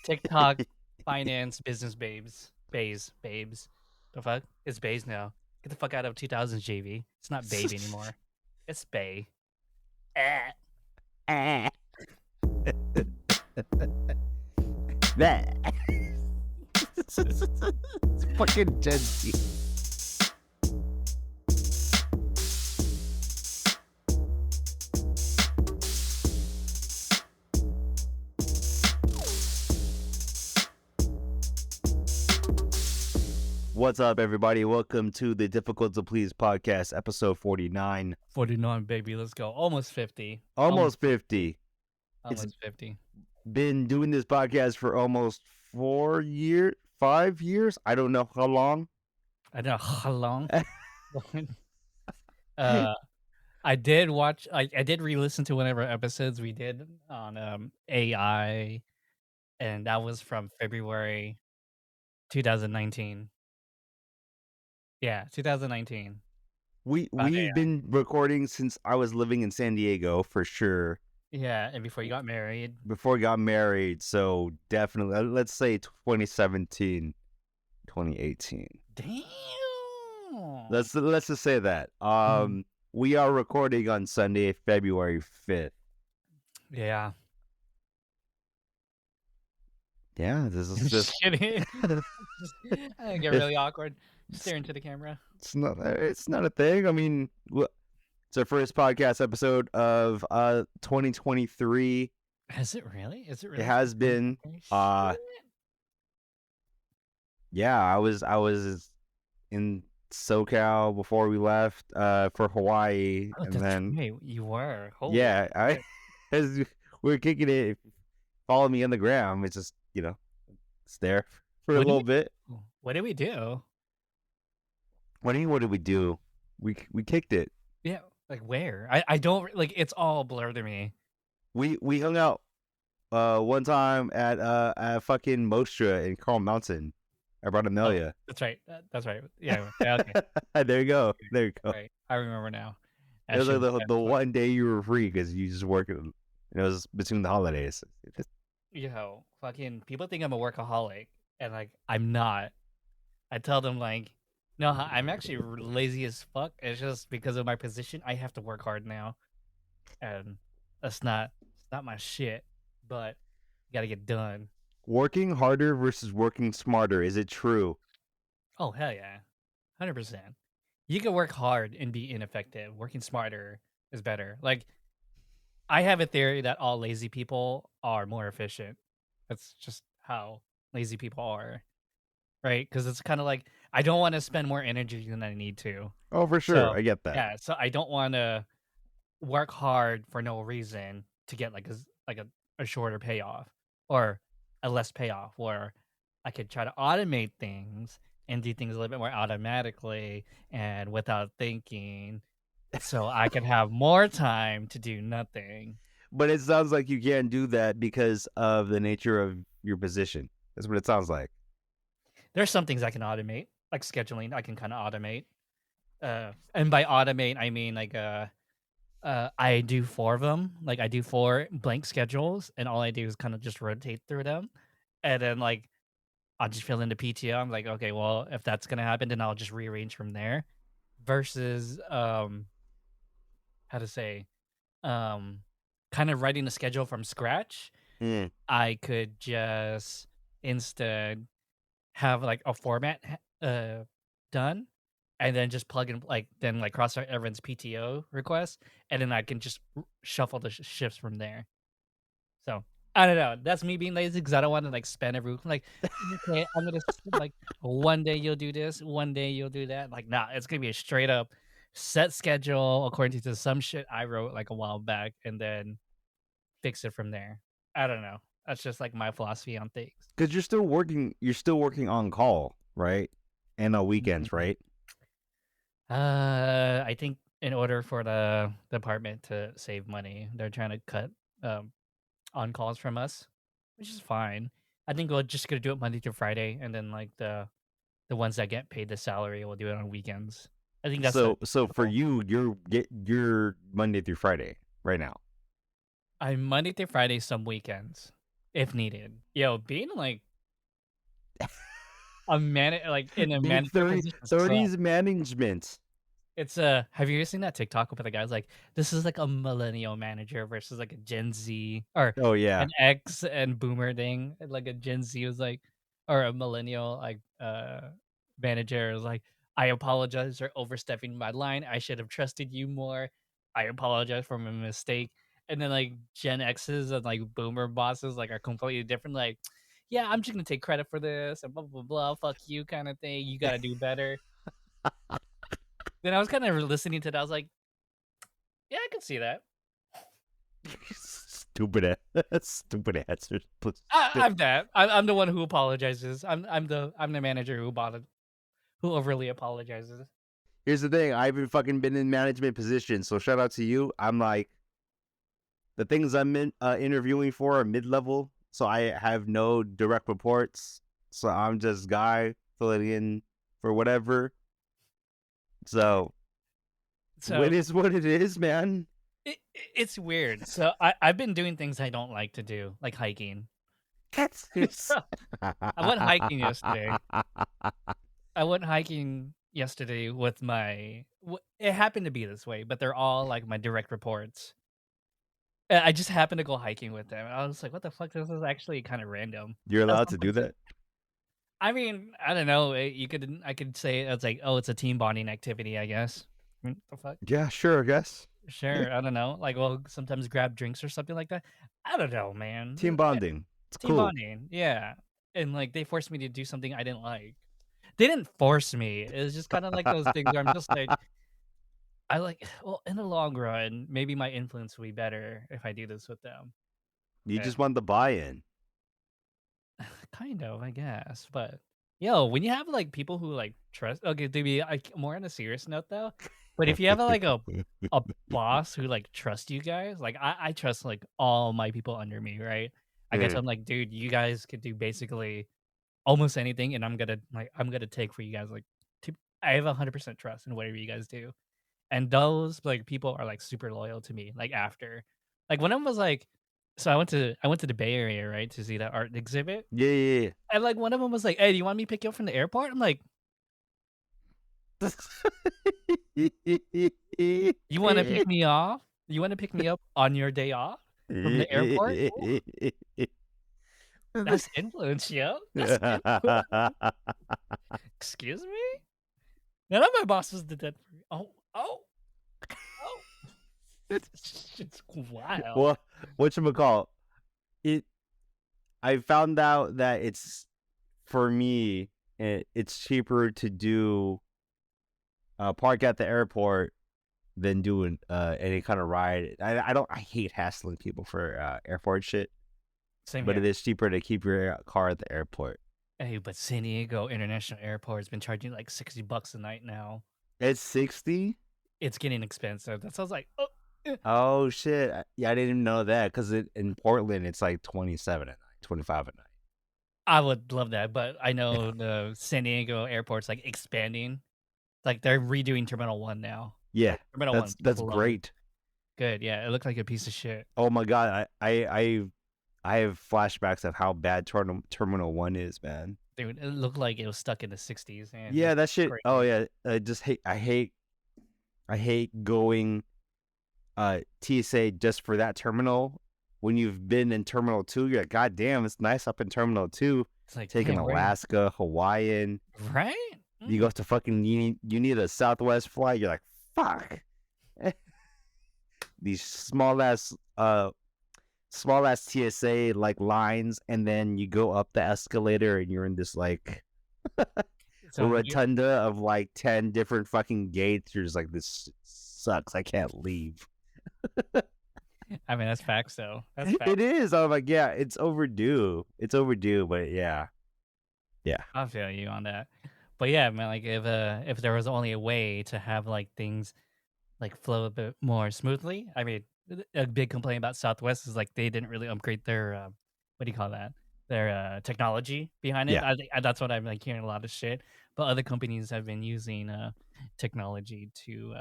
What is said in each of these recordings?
TikTok, finance, business babes. The fuck? It's bays now. Get the fuck out of 2000s, JV. It's not babe anymore. It's bay. Eh. That. It's fucking Gen Z. What's up, everybody? Welcome to the Difficult to Please podcast, episode 49. 49, baby. Let's go. Almost 50. Almost 50. Almost 50. Been doing this podcast for almost 5 years. I don't know how long. I don't know how long. I did watch. I did re-listen to whatever episodes we did on AI, and that was from February 2019. Yeah, 2019. We've yeah. been recording since I was living in San Diego for sure. Yeah, and before you got married. Before I got married, so definitely, let's say 2017, 2018. Damn. Let's just say that. We are recording on Sunday, February 5th. Yeah. Yeah, this is just kidding. I get really awkward staring to the camera. It's not a thing. I mean, it's our first podcast episode of 2023. Has it really? Is it really? It has been. Yeah, I was in SoCal before we left for Hawaii, and then wait, you were. Holy yeah, as we're kicking it. If you follow me on the gram, it's just it's there for a little bit. What did we do? What did we do? We kicked it. Yeah, like where? I don't like. It's all blurred to me. We hung out one time at fucking Mostra in Carl Mountain. I brought Amelia. That's right. That's right. Yeah. Okay. There you go. There you go. Right. I remember now. It was like the one day you were free because you just worked. It was between the holidays. Fucking people think I'm a workaholic, and like I'm not. I tell them like, no, I'm actually lazy as fuck. It's just because of my position, I have to work hard now, and it's not my shit. But you gotta get done. Working harder versus working smarter. Is it true? Oh hell yeah, 100%. You can work hard and be ineffective. Working smarter is better. Like, I have a theory that all lazy people are more efficient. That's just how lazy people are, right? Because it's kind of like I don't want to spend more energy than I need to. Oh, for sure. I get that. Yeah, so I don't want to work hard for no reason to get like a shorter payoff or a less payoff, where I could try to automate things and do things a little bit more automatically and without thinking, so I can have more time to do nothing. But it sounds like you can't do that because of the nature of your position. That's what it sounds like. There's some things I can automate, like scheduling. I can kind of automate, and by automate I mean like I do 4 of them. Like I do 4 blank schedules, and all I do is kind of just rotate through them, and then like I'll just fill in the PTO. I'm like, okay, well, if that's gonna happen, then I'll just rearrange from there. Versus how to say, kind of writing a schedule from scratch. I could just instead have like a format done, and then just plug in then cross out everyone's PTO request, and then I can just shuffle the shifts from there. So I don't know. That's me being lazy because I don't want to like spend every like. Okay, I'm gonna like one day you'll do this, one day you'll do that. Like, nah, it's gonna be a straight up set schedule according to some shit I wrote like a while back, and then fix it from there. I don't know. That's just like my philosophy on things. Because you're still working. You're still working on call, right? And on weekends, right? I think in order for the department to save money, they're trying to cut on calls from us, which is fine. I think we're just gonna do it Monday through Friday, and then like the ones that get paid the salary will do it on weekends. I think that's so for you, you're Monday through Friday right now. I'm Monday through Friday, some weekends. if needed. Yo, being like a man, like in a Being manager 30, position, so 30s management. it's have you ever seen that TikTok with the guys like this is like a millennial manager versus like a Gen Z or Oh yeah. an X and boomer thing. And, like a Gen Z was like or a millennial like manager was like, I apologize for overstepping my line. I should have trusted you more. I apologize for my mistake. And then like Gen X's and like boomer bosses like are completely different. Like, yeah, I'm just gonna take credit for this and blah blah blah. Fuck you, kind of thing. You gotta do better. Then I was kind of listening to that. I was like, yeah, I can see that. Stupid ass. Stupid answers. I'm that. I'm the one who apologizes. I'm the manager who overly apologizes. Here's the thing. I haven't fucking been in management positions, so shout out to you. I'm like the things I'm interviewing for are mid level, so I have no direct reports. So I'm just guy filling in for whatever. So So it is what it is, man. it's weird. So I've been doing things I don't like to do, like hiking. That's So I went hiking yesterday. I went hiking yesterday with my. It happened to be this way, but they're all like my direct reports. I just happened to go hiking with them. I was like, "What the fuck? This is actually kind of random." You're That's allowed to do something. that. I mean, I don't know. I could say it's like, oh, it's a team bonding activity. I guess. The fuck. Yeah, sure, I guess. Sure. I don't know. Like, we'll sometimes grab drinks or something like that. I don't know, Team man. bonding. It's Team cool. bonding. Yeah. And like, they forced me to do something I didn't like. They didn't force me. It was just kind of like those things where I'm just like, I like. Well, in the long run, maybe my influence will be better if I do this with them. You just And want the buy-in. kind of, I guess. But yo, when you have like people who like trust, okay, to be like more on a serious note though, but if you have like a boss who like trusts you guys, like I trust like all my people under me, right? I guess Mhm. I'm like, dude, you guys could do basically almost anything, and I'm gonna take for you guys. Like, I have 100% trust in whatever you guys do, and those like people are like super loyal to me. Like after, like one of them was like, so I went to the Bay Area, right, to see that art exhibit, Yeah, yeah, and, like, one of them was like, "Hey, do you want me to pick you up from the airport?" I'm like, "You wanna pick me off? You wanna pick me up on your day off from the airport? Ooh, yeah. that's influence, yo. That's influence. Excuse me? None of my bosses did that for me. Oh, oh, oh." It's wild. Well, whatchamacall, it I found out that it's for me, it's cheaper to do park at the airport than doing any kind of ride. I hate hassling people for airport shit, Same but here. it is cheaper to keep your car at the airport. Hey, but San Diego International Airport has been charging, like, $60 a night now. It's 60. It's getting expensive. That sounds like, oh, eh. Oh shit! Yeah, I didn't even know that because in Portland it's like 27 at night, 25 at night. I would love that, but I know the San Diego airport's, like, expanding. Like, they're redoing Terminal 1 now. Yeah, Like, Terminal that's 1's that's blown. great. Good, yeah, it looked like a piece of shit. Oh my god, I have flashbacks of how bad Terminal 1 is, man. Dude, it looked like it was stuck in the '60s, man. It Yeah, was that shit. Oh crazy. yeah, I hate going TSA just for that terminal. When you've been in Terminal 2, you're like, God damn, it's nice up in Terminal 2. It's like, Taking "Damn, where." Alaska, Hawaiian. Right? You go Mm. to fucking you need a Southwest flight. You're like, fuck. These small ass TSA like lines, and then you go up the escalator and you're in this like So you rotunda of like 10 different fucking gates. You're just like, this sucks. I can't leave. I mean, that's facts, though. That's facts. It is. I'm like, yeah, it's overdue. It's overdue, but yeah. Yeah. I feel you on that. But, yeah, man, like, if there was only a way to have, like, things like flow a bit more smoothly. I mean, a big complaint about Southwest is like they didn't really upgrade their what do you call that? Their technology behind it. Yeah. That's what I'm like hearing a lot of shit. But other companies have been using technology to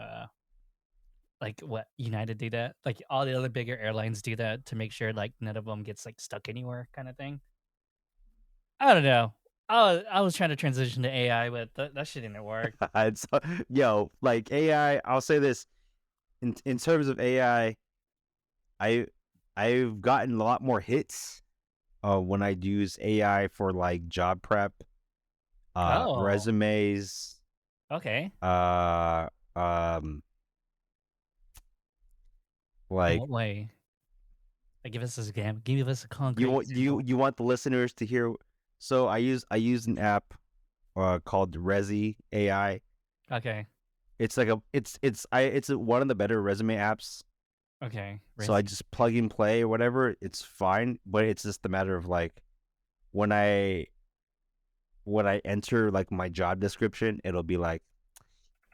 like what United do that, like all the other bigger airlines do that to make sure like none of them gets like stuck anywhere, kind of thing. I don't know. I was trying to transition to AI, but that shit didn't work. It's, yo, like AI. I'll say this in terms of AI, I I've gotten a lot more hits when I use AI for like job prep, Oh, resumes, okay. uh, um, In like what way? Like, give us a you concrete want example. you want the listeners to hear. So I use an app called Resi AI. Okay, It's like it's one of the better resume apps. okay, So I Resi. just plug and play or whatever. It's fine, but it's just a matter of like when I when I enter like my job description, it'll be like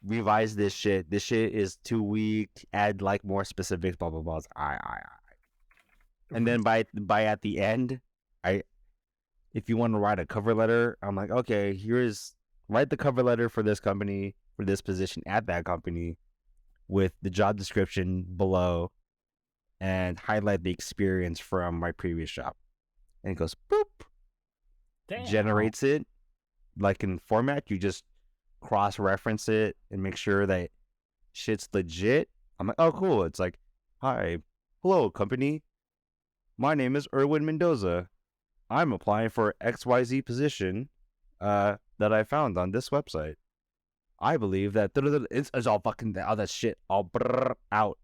revise this shit. This shit is too weak. Add like more specifics. Blah blah blah. It's, and then by at the end, I if you want to write a cover letter, I'm like, okay, here's write the cover letter for this company for this position at that company with the job description below and highlight the experience from my previous job. And it goes boop, Damn. generates it like in format. You just cross reference it and make sure that shit's legit. I'm like, oh, cool. It's like, hi, hello, company. My name is Erwin Mendoza. I'm applying for XYZ position that I found on this website. I believe that it's all fucking all that shit all out.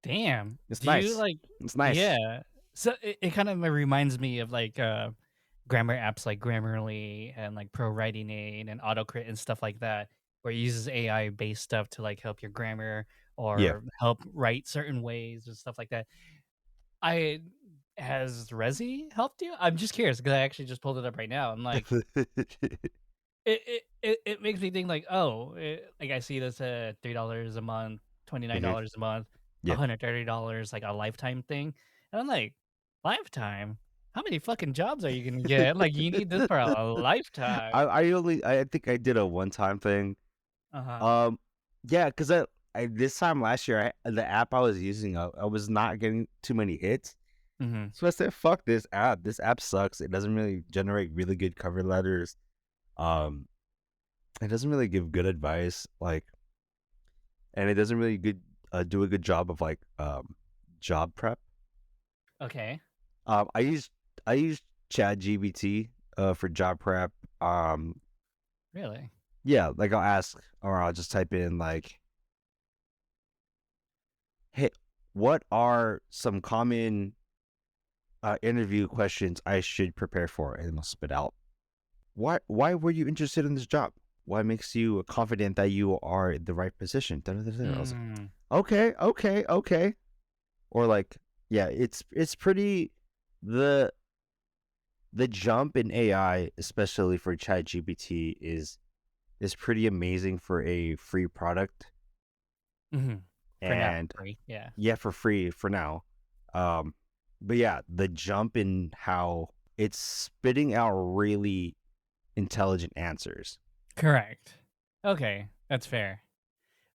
Damn. It's Do you nice. like It's nice. yeah. So it kind of reminds me of like grammar apps like Grammarly and like Pro Writing Aid and AutoCrit and stuff like that, where it uses AI based stuff to like help your grammar Yeah. or help write certain ways and stuff like that. I Has Resi helped you? I'm just curious because I actually just pulled it up right now. I'm like, it makes me think like, oh, like I see this at $3 a month, Mhm. $29 a month, Yeah. $130 like a lifetime thing, and I'm like, lifetime? How many fucking jobs are you gonna get? Like, you need this for a lifetime. I think I did a one time thing. Uh huh. Um, yeah, because I this time last year, the app I was using, I was not getting too many hits. Hmm. So I said, "Fuck this app. This app sucks. It doesn't really generate really good cover letters. Um, it doesn't really give good advice. Like, and it doesn't really do a good job of like job prep. Okay. I use Chat GBT for job prep. Um, Really? yeah, like I'll ask or I'll just type in like, hey, what are some common interview questions I should prepare for? And it'll spit out. Why were you interested in this job? What makes you confident that you are in the right position? Da, da, da, da. I was like, Mm. okay. Or like, yeah, it's pretty the the jump in AI, especially for ChatGPT, is pretty amazing for a free product. Hmm. For now, And free. Yeah. yeah, for free for now. Um, but yeah, the jump in how it's spitting out really intelligent answers. Correct. Okay, that's fair.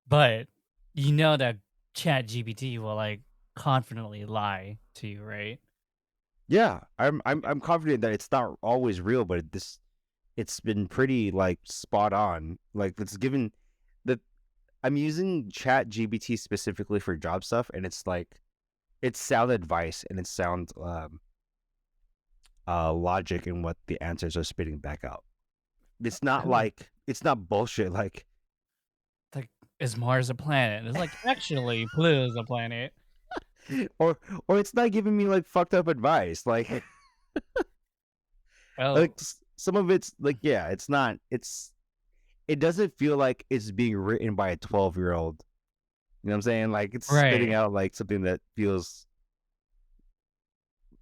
But you know that Chat GPT will like confidently lie to you, right? Yeah, I'm confident that it's not always real, but it's been pretty like spot on. Like it's given that I'm using Chat GBT specifically for job stuff, and it's like it's sound advice and it's sound logic in what the answers are spitting back out. Oh, It's not bullshit. Like like, is Mars a planet? It's like, actually, Pluto's a planet. or it's not giving me like fucked up advice. Like Oh, some of it's like yeah, it's not. It doesn't feel like it's being written by a 12-year-old. You know what I'm saying? Like it's spitting right. out like something that feels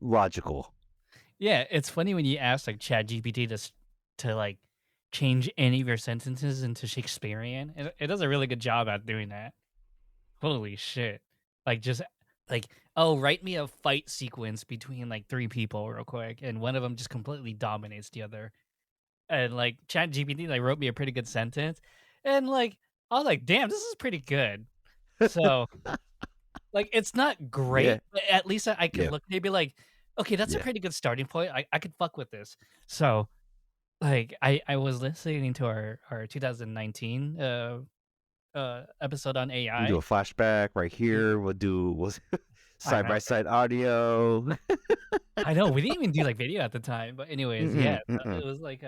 logical. Yeah, it's funny when you ask like Chat GPT to like change any of your sentences into Shakespearean. It does a really good job at doing that. Holy shit! Like just like, oh, write me a fight sequence between like three people real quick, and one of them just completely dominates the other. And like Chat GPT like wrote me a pretty good sentence, and like I was like, damn, this is pretty good. So, like, it's not Yeah, great, but at least I could yeah, look maybe like, "Okay, that's a yeah. pretty good starting point. I could fuck with this." So, like, I was listening to our 2019, episode on We do a AI. flashback right Yeah, here. We'll I side by remember. side audio. I know, we didn't even do, like, video at the time, but anyways, yeah, Mm-mm, mm-mm. it was like,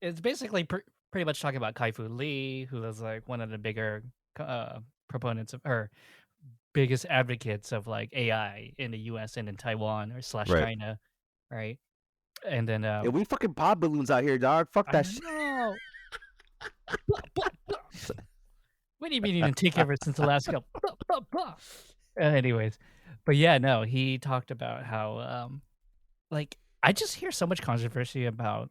it's basically pretty much talking about Kai-Fu Lee, who was, like, one of the bigger, proponents of or biggest advocates of, like, AI in the US and in Taiwan or slash Right. China, right? And then, Yeah, we fucking pod balloons out here, dog. Fuck I that shit. know. Blah, blah, blah. We didn't even take ever since Alaska. Blah, blah, blah. Anyways, but yeah, no, he talked about how, like, I just hear so much controversy about,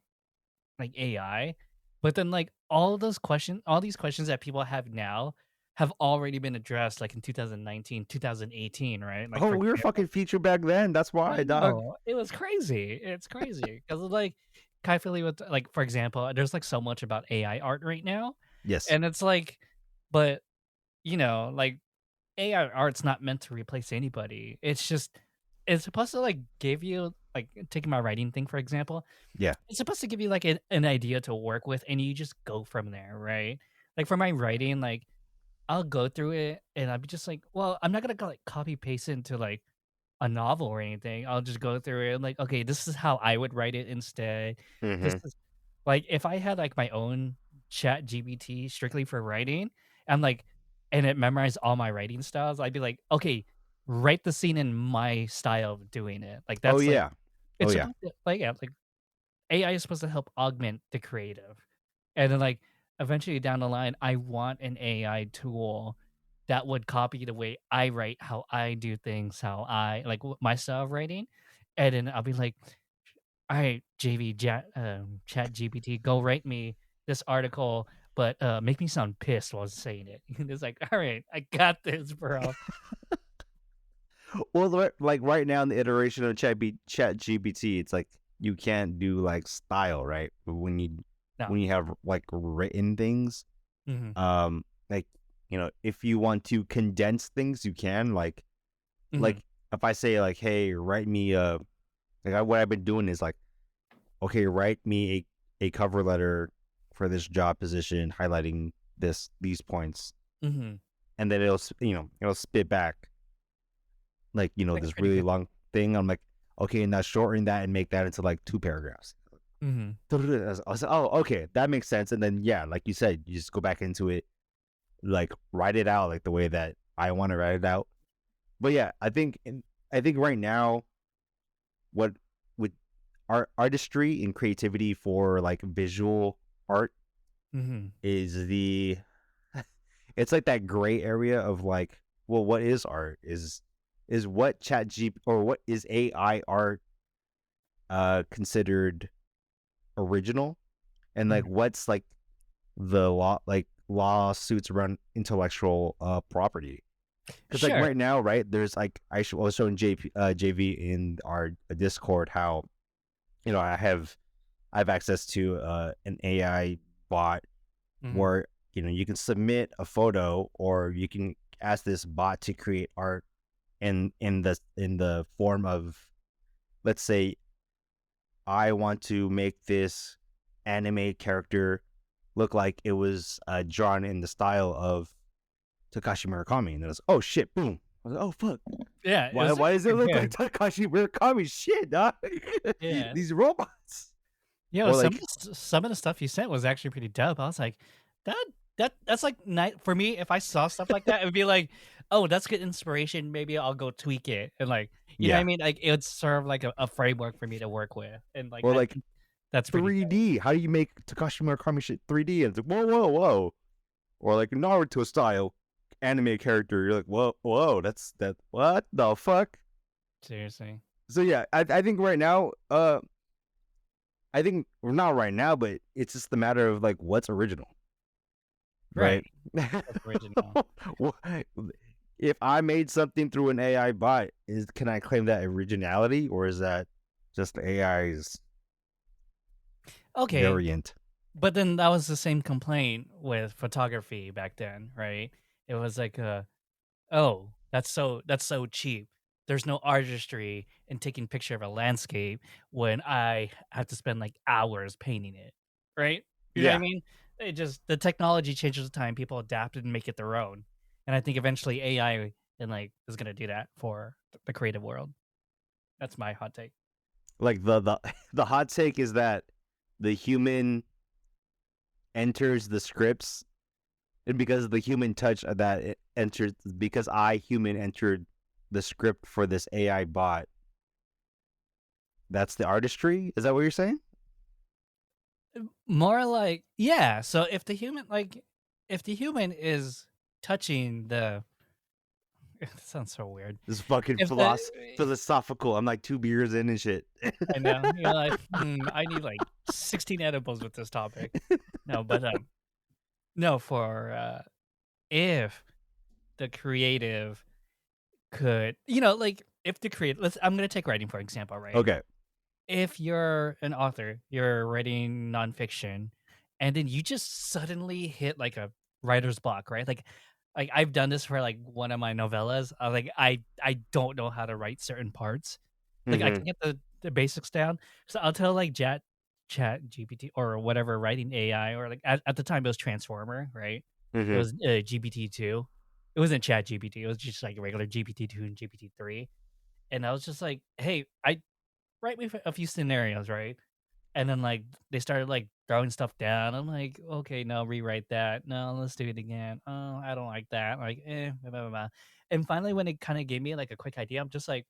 like, AI, but then, like, all these questions that people have now have already been addressed, like, in 2019, 2018, right? Like, Oh, for we were example, fucking featured back then. That's I why, dog. know, it was crazy, it's crazy because like, Kai Fu with like, for example, there's, like, so much about AI art right now, Yes. and it's like but, like, AI art's not meant to replace anybody. It's supposed to, like, give you like, taking my writing thing, for example, Yeah. it's supposed to give you, like, an idea to work with, and you just go from there, right? Like, for my writing, like, I'll go through it, and I'll be just like, "Well, I'm not gonna go, like, copy paste it into, like, a novel or anything." I'll just go through it and, like, "Okay, this is how I would write it instead. This Mm-hmm. is" like, if I had, like, my own Chat GPT strictly for writing, and, like and it memorized all my writing styles, I'd be like, "Okay, write the scene in my style of doing it." Like, Oh that's, like yeah. Oh it's yeah. supposed to like, yeah, like AI is supposed to help augment the creative. And then, like, eventually down the line, I want an AI tool that would copy the way I write, how I do things, how I like my style of writing. And then I'll be like, all right, Chat GPT, go write me this article, but make me sound pissed while saying it. And it's like, all right, I got this, bro. Well, like right now in the iteration of Chat GPT, it's like you can't do like style, right? But No. when you have like written things, Hmm. like if you want to condense things, you can Hmm. like if I say like, hey, write me what I've been doing is like, okay, write me a cover letter for this job position, highlighting these points, Hmm. and then it'll spit back like Like this pretty really good. long thing. I'm like, okay, now shorten that and make that into like 2 paragraphs. Hmm. I was like, oh, okay, that makes sense. And then yeah, like you said, you just go back into it, like write it out like the way that I want to write it out. But yeah, I think right now, what with artistry and creativity for like visual art Hmm. is it's like that gray area of like, well, what is art? Is what or what is AI art considered original, and like Hmm. what's like the lawsuits around intellectual property? Because like Sure. right now, right, there's like I was showing JV in our Discord how I have access to an AI bot Hmm. where you can submit a photo or you can ask this bot to create art in the form of, let's say, I want to make this anime character look like it was drawn in the style of Takashi Murakami, and it was, oh shit, boom. I was like, oh fuck, Yeah, it was why actually does it pretty look like good. Takashi Murakami? Shit, dog. Yeah. These robots, Yo, or like, some of the stuff you sent was actually pretty dope. I was like, that that's like night for me. If I saw stuff like that, it would be like, oh, that's good inspiration. Maybe I'll go tweak it and like, you know what I yeah, mean? Like it would serve like a framework for me to work with, and like or I like think that's pretty dope. 3D. How do you make Takashi Murakami shit 3D? And it's like, whoa, whoa, whoa. Or like Naruto style anime character. You're like, whoa, that. What the fuck? Seriously, So yeah, I think right now, I think well, not right now, but it's just the matter of like what's original, right? right? That's original. If I made something through an AI bot, can I claim that originality, or is that just AI's Okay, variant? But then that was the same complaint with photography back then, right? It was like, "Oh, that's so cheap. There's no artistry in taking picture of a landscape when I have to spend, like, hours painting it." Right? You know what I Yeah, mean? It just the technology changes with time, people adapted and make it their own. And I think eventually AI and, like, is gonna do that for the creative world. That's my hot take. like the the hot take is that the human enters the scripts, and because of the human touch that it enters, because I human entered the script for this AI bot. That's the artistry. Is that what you're saying? More like yeah, so if the human is touching the it sounds so weird. This is fucking If the philosophical. I'm like 2 beers in and shit. I know, you're like, I need, like, 16 edibles with this topic." No, but, no, for, if the creative could like, if the creative let's I'm gonna take writing for example, right? Okay. If you're an author, you're writing nonfiction, and then you just suddenly hit like a writer's block, right? Like I've done this for like one of my novellas. I don't know how to write certain parts. Like I Mm-hmm. can get the basics down. So I'll tell like chat GPT or whatever writing AI or like at the time it was Transformer, right? It Mm-hmm. was GPT-2. It wasn't chat GPT. It was just like regular GPT-2 and GPT-3. And I was just like, hey, I write me a few scenarios, right? And then like they started like throwing stuff down. I'm like, okay, no, rewrite that. No, let's do it again. Oh, I don't like that. Like, blah, blah, blah, blah. And finally, when it kind of gave me like a quick idea, I'm just like,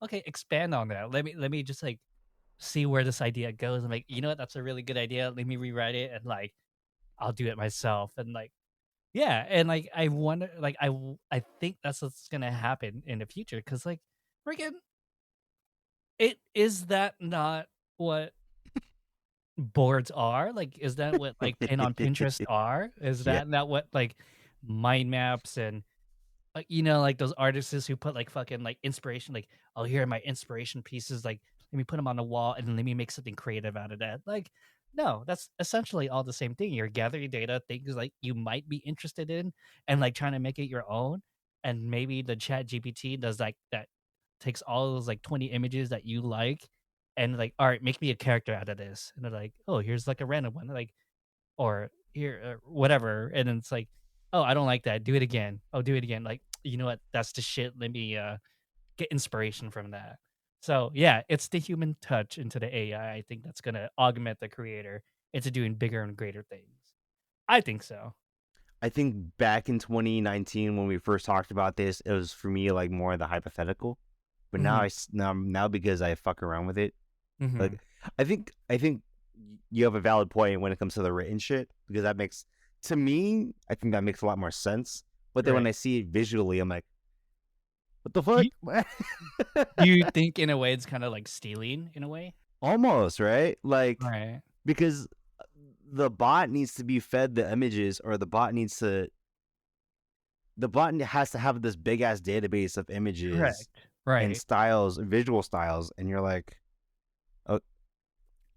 okay, expand on that. Let me just like see where this idea goes. I'm like, you know what? That's a really good idea. Let me rewrite it and like I'll do it myself. And like, yeah, and like I wonder, like I think that's what's gonna happen in the future because like, freaking, it is that not what boards are? Like, is that what, like, Pin on Pinterest are? Is Yeah. that not what, like, mind maps and, like, those artists who put, like, fucking, like, inspiration, like, "Oh, here are my inspiration pieces, like, let me put them on the wall, and then let me make something creative out of that." Like, no, that's essentially all the same thing. You're gathering data, things, like, you might be interested in, and, like, trying to make it your own, and maybe the Chat GPT does, like, that takes all those, like, 20 images that you like, and, like, "Alright, make me a character out of this." And they're like, "Oh, here's, like, a random one," like, or, "Here," whatever, and then it's like, "Oh, I don't like that, do it again. Oh, do it again." Like, "You know what? That's the shit. Let me, get inspiration from that." So, yeah, it's the human touch into the AI, I think that's gonna augment the creator into doing bigger and greater things. I think so. I think back in 2019 when we first talked about this, it was for me like more of the hypothetical. But now Mhm, now because I fuck around with it, mhm. like I think you have a valid point when it comes to the written shit, because that makes, to me, I think that makes a lot more sense. But then when Right. I see it visually, I'm like, what the Do fuck? you do you think in a way it's kinda like stealing in a way? Almost, right? Like, Right. because the bot needs to be fed the images, or the bot has to have this big ass database of images Correct. and Right. styles, visual styles, and you're like, oh,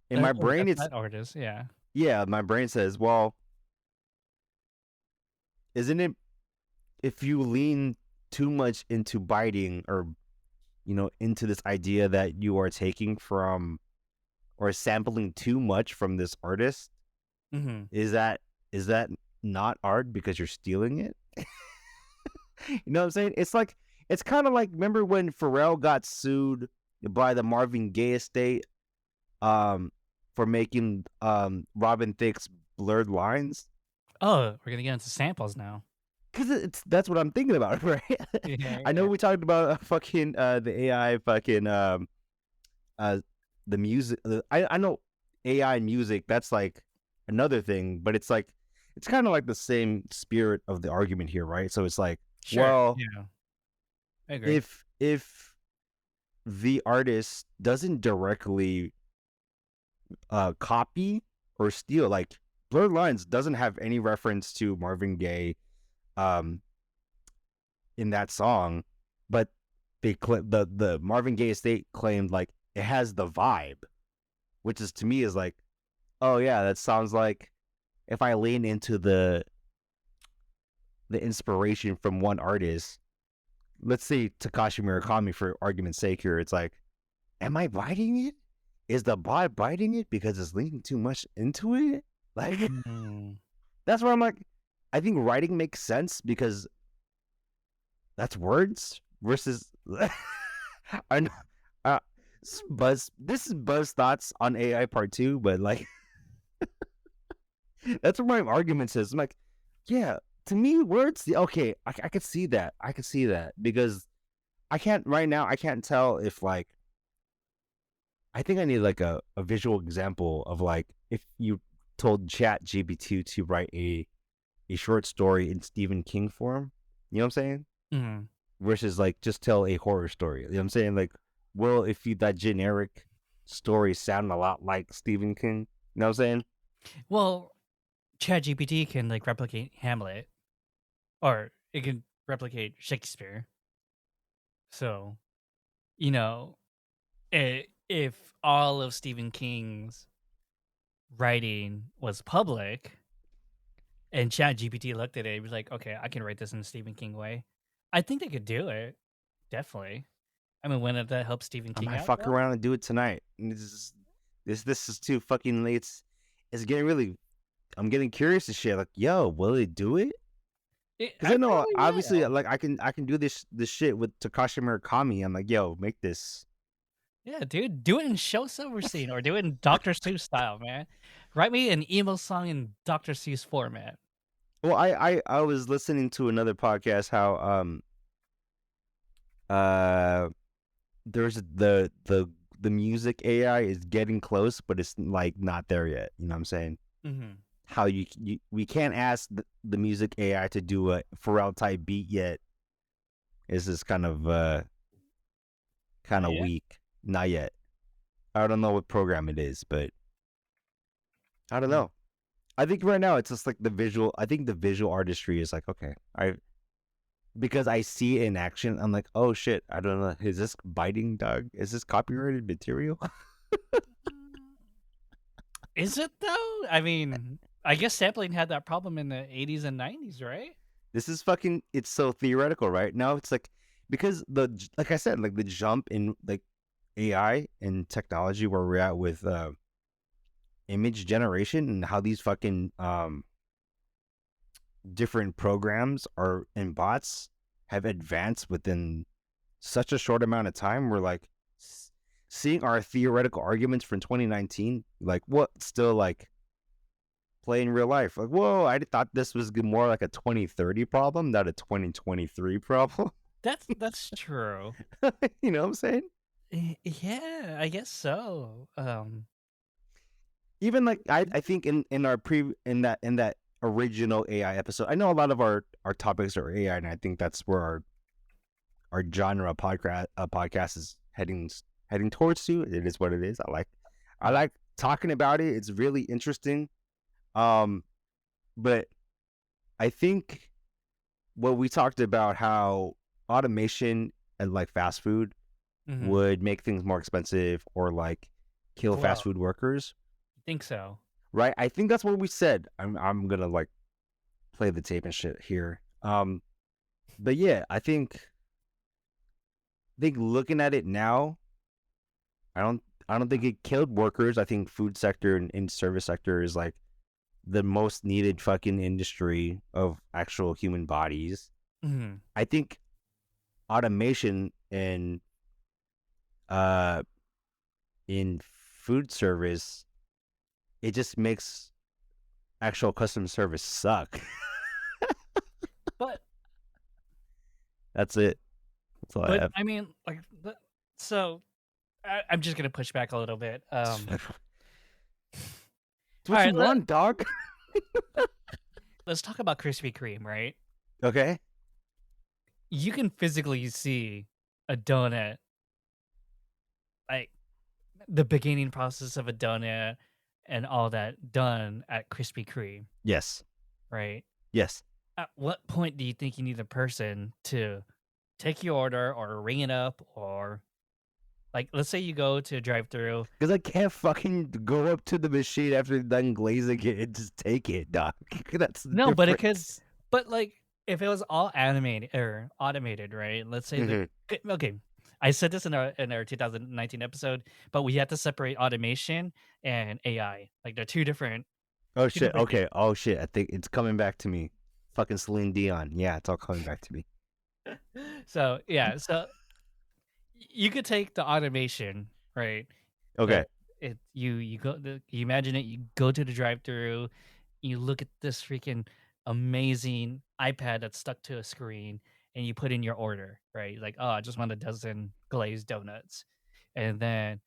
in my Or brain, that's it's, that artist, yeah. yeah, my brain says, well, isn't it, if you lean too much into biting, or into this idea that you are taking from, or sampling too much from this artist, Mhm. is that not art because you're stealing it? You know what I'm saying? It's kind of like, remember when Pharrell got sued by the Marvin Gaye estate, um for making Robin Thicke's Blurred Lines? Oh, we're gonna get into samples now. Because that's what I'm thinking about, right? Yeah, I know yeah. we talked about fucking the AI, fucking uh the music. I know AI music. That's like another thing, but it's like, it's kind of like the same spirit of the argument here, right? So it's like, Sure, well, yeah, I agree. if the artist doesn't directly copy or steal, like Blurred Lines doesn't have any reference to Marvin Gaye um in that song, but the Marvin Gaye estate claimed like it has the vibe, which is, to me, is like, oh yeah, that sounds like if I lean into the inspiration from one artist, let's say Takashi Murakami for argument's sake here, it's like, am I biting it? Is the bot biting it because it's leaning too much into it? Like, Mm. that's where I'm like, I think writing makes sense because that's words versus. I know, this is Buzz thoughts on AI part 2, but like, that's what my argument says. I'm like, yeah, to me, words, okay, I could see that. I could see that because I can't, right now, I can't tell if like, I think I need like a visual example of like, if you told Chat GPT to write a short story in Stephen King form, you know what I'm saying? Mm. Versus like just tell a horror story. You know what I'm saying? Like, well, if you that generic story sound a lot like Stephen King, you know what I'm saying? Well, ChatGPT can like replicate Hamlet, or it can replicate Shakespeare. So, you know, if all of Stephen King's writing was public and ChatGPT looked at it, it was like, okay, I can write this in the Stephen King way. I think they could do it. Definitely. I mean, wouldn't that help Stephen I King might out fuck though? around and do it tonight. This is too fucking late. It's getting really. I'm getting curious to shit. Like, yo, will it do it? Because I I know probably obviously, will. like I can do this shit with Takashi Murakami. I'm like, yo, make this. Yeah, dude, do it in Show Silverstein or do it in Dr. Seuss style, man. Write me an emo song in Dr. Seuss format. Well, I was listening to another podcast how uh there's the music AI is getting close, but it's like not there yet. You know what I'm saying? Mm-hmm. How we can't ask the music AI to do a Pharrell type beat yet. Is this kind Not of yet. weak? Not yet. I don't know what program it is, but I don't Mm. know. I think right now it's just like the visual. I think the visual artistry is like okay. I because I see it in action. I'm like, oh shit. I don't know. Is this biting, dog? Is this copyrighted material? Is it though? I mean, I guess sampling had that problem in the 80s and 90s, right? This is fucking. It's so theoretical, right? Now it's like because like I said, like the jump in like AI and technology where we're at with image generation and how these fucking different programs are and bots have advanced within such a short amount of time. We're like seeing our theoretical arguments from 2019, like what still like play in real life. Like, whoa, I thought this was more like a 2030 problem, not a 2023 problem. That's true. You know what I'm saying? Yeah, I guess so. Even like I think in our in that original AI episode, I know a lot of our topics are AI, and I think that's where our genre podcast is heading towards to. It is what it is. I Yeah. like talking about it. It's really interesting. Um, but I think what we talked about how automation and like fast food Mm-hmm. would make things more expensive or like kill fast Well, food workers, I think so. right? I think that's what we said. I'm gonna like play the tape and shit here. But yeah, I think looking at it now, I don't think it killed workers. I think food sector and service sector is like the most needed fucking industry of actual human bodies. Mm-hmm. I think automation uh in food service it just makes actual customer service suck. But That's it. That's all I but have. I mean, like, so I'm just gonna push back a little bit. It's All what you right, want, dog. let's talk about Krispy Kreme, right? Okay. You can physically see a donut, like the beginning process of a donut and all that done at Krispy Kreme, Yes. right? Yes. At what point do you think you need a person to take your order or ring it up or Like, let's say you go to a drive-through. Because I can't fucking go up to the machine after they're done glazing it and just take it, dog. That's the No, but it could. difference. But like, if it was all animated or automated, right? Let's say the Hmm. okay. I said this in our 2019 episode, but we had to separate automation and AI. Like they're Oh two shit. different things. Okay. Oh shit. I think it's coming back to me. Fucking Celine Dion. Yeah, it's all coming back to me. So yeah, so you could take the automation, right? The Okay. you imagine it, you go to the drive-through, you look at this freaking amazing iPad that's stuck to a screen, and you put in your order, right? Like, oh, I just want a dozen glazed donuts, and then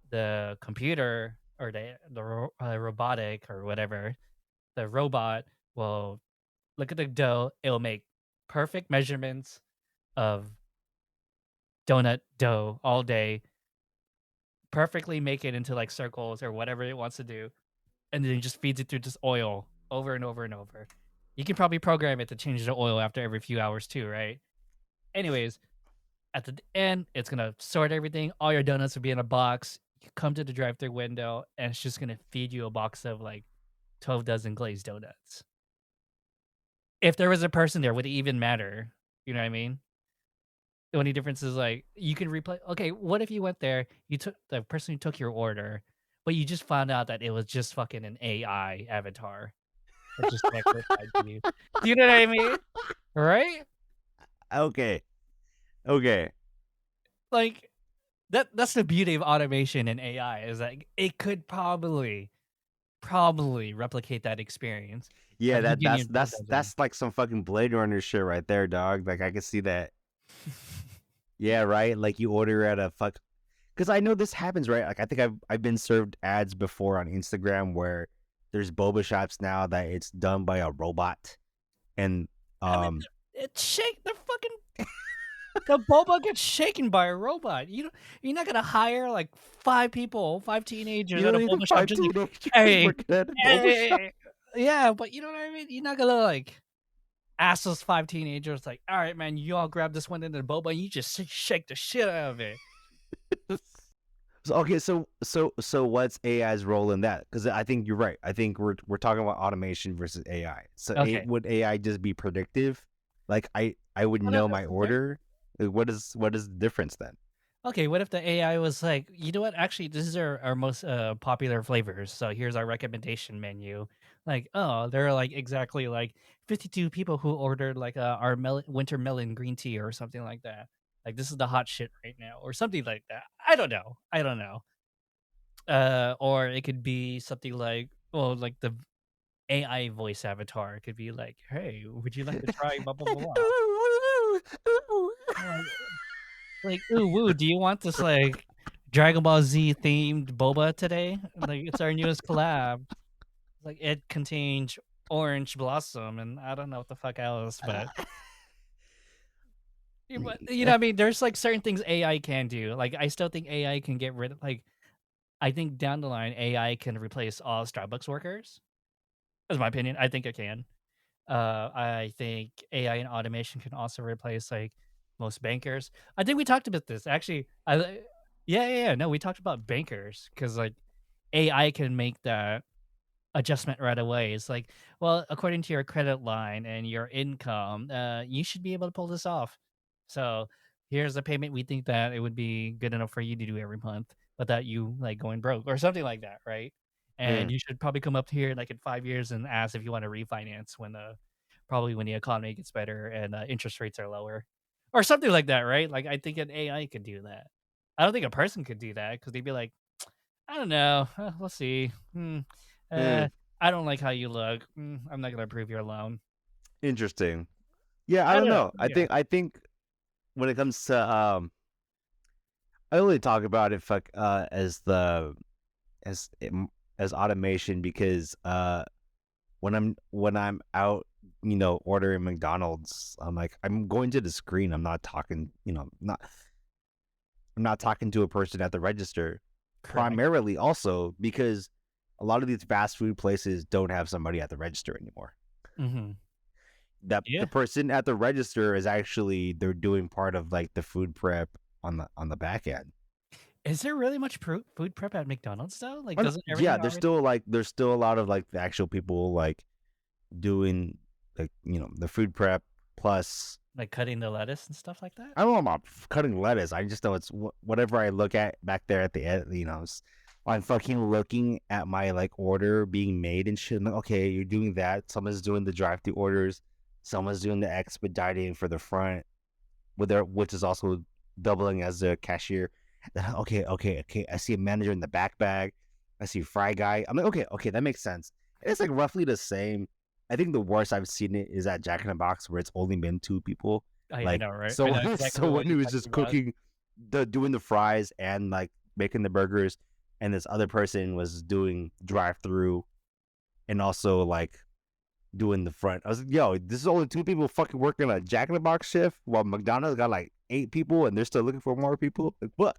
the computer or robotic or whatever, the robot will look at the dough. It'll make perfect measurements of donut dough all day, perfectly make it into like circles or whatever it wants to do, and then it just feeds it through just oil over and over and over. You can probably program it to change the oil after every few hours too, right? Anyways, at the end, it's gonna sort everything. All your donuts will be in a box. You come to the drive-through window, and it's just gonna feed you a box of like 12 dozen glazed donuts. If there was a person there, would it even matter? You know what I mean? The only difference is like you can replay. Okay, what if you went there, you took the person who took your order, but you just found out that it was just fucking an AI avatar that just like replied to you. Do you know what I mean? Right? Okay. Okay. Like that's the beauty of automation and AI is like it could probably replicate that experience Yeah, of you that getting that's your 12 that's dozen. that's like some fucking Blade Runner shit right there, dog. Like I can see that. Yeah, right. Like you order at a fuck. Because I know this happens, right? Like I think I've been served ads before on Instagram where there's boba shops now that it's done by a robot, and I mean, um, it's shake the fucking the boba gets shaken by a robot. You're not gonna hire like 5 people, 5 teenagers you at don't a need the boba shop five just like, teenagers "Hey, working at a boba shop. hey." Yeah, but you know what I mean? You're not gonna, like, ask those 5 teenagers like, "Alright, man, you all grab this one end of the boba, and you just shake the shit out of it." So, okay, so what's AI's role in that? Because I think you're right. I think we're talking about automation versus AI. So Okay. would AI just be predictive? Like I would What if know my order. What is the difference then? Okay, what if the AI was like, you know what? Actually, this is our most popular flavors. So here's our recommendation menu. Like, oh, there are like exactly like 52 people who ordered like our winter melon green tea or something like that. Like this is the hot shit right now, or something like that. I don't know. I don't know. Or it could be something like, well, like the AI voice avatar. It could be like, hey, would you like to try blah blah blah blah? Like, "Ooh, woo, do you want this, like, Dragon Ball Z themed boba today? Like, it's our newest collab." Like, it contains orange blossom, and I don't know what the fuck else, but you know what I mean? There's, like, certain things AI can do. Like, I still think AI can get rid of like, I think down the line, AI can replace all Starbucks workers. That's my opinion. I think it can. I think AI and automation can also replace like most bankers. I think we talked about this actually. Yeah. No, we talked about bankers because like AI can make that adjustment right away. It's like, well, according to your credit line and your income, you should be able to pull this off. So here's the payment we think that it would be good enough for you to do every month without you like going broke or something like that, right? And Mm, you should probably come up here like in 5 years and ask if you want to refinance when the probably when the economy gets better and interest rates are lower or something like that, right? Like I think an AI could do that. I don't think a person could do that because they'd be like, I don't know. We'll see. Uh, mm, I don't like how you look. I'm not gonna approve your loan. interesting. Yeah, I I don't don't know. know. I Yeah. think I think when it comes to I only talk about it as as as automation because when I'm out, ordering McDonald's, I'm like I'm going to the screen. I'm not talking, I'm not talking to a person at the register. Correct. Primarily also because a lot of these fast food places don't have somebody at the register anymore. Mhm. That the Yeah. person at the register is actually they're doing part of like the food prep on the back end. Is there really much food prep at McDonald's though? Like, Oh, no, doesn't yeah, everything already there's still a lot of like the actual people like doing like the food prep plus. like cutting the lettuce and stuff like that? I don't know about cutting lettuce. I just know it's whatever I look at back there at the end. I'm fucking looking at my like order being made and shit. I'm like, okay, you're doing that. Someone's doing the drive-through orders. Someone's doing the expediting for the front, which is also doubling as the cashier. Okay. I see a manager in the back bag. I see a fry guy. I'm like, okay, that makes sense. It's like roughly the same. I think the worst I've seen it is at Jack in the Box where it's only been two people. I Like know, right? I know someone, exactly what someone you're who was talking just about. cooking, doing the fries and like making the burgers, and this other person was doing drive through and also like doing the front. I was like, yo, this is only two people fucking working a Jack in the Box shift while McDonald's got like 8 people and they're still looking for more people. Like, what?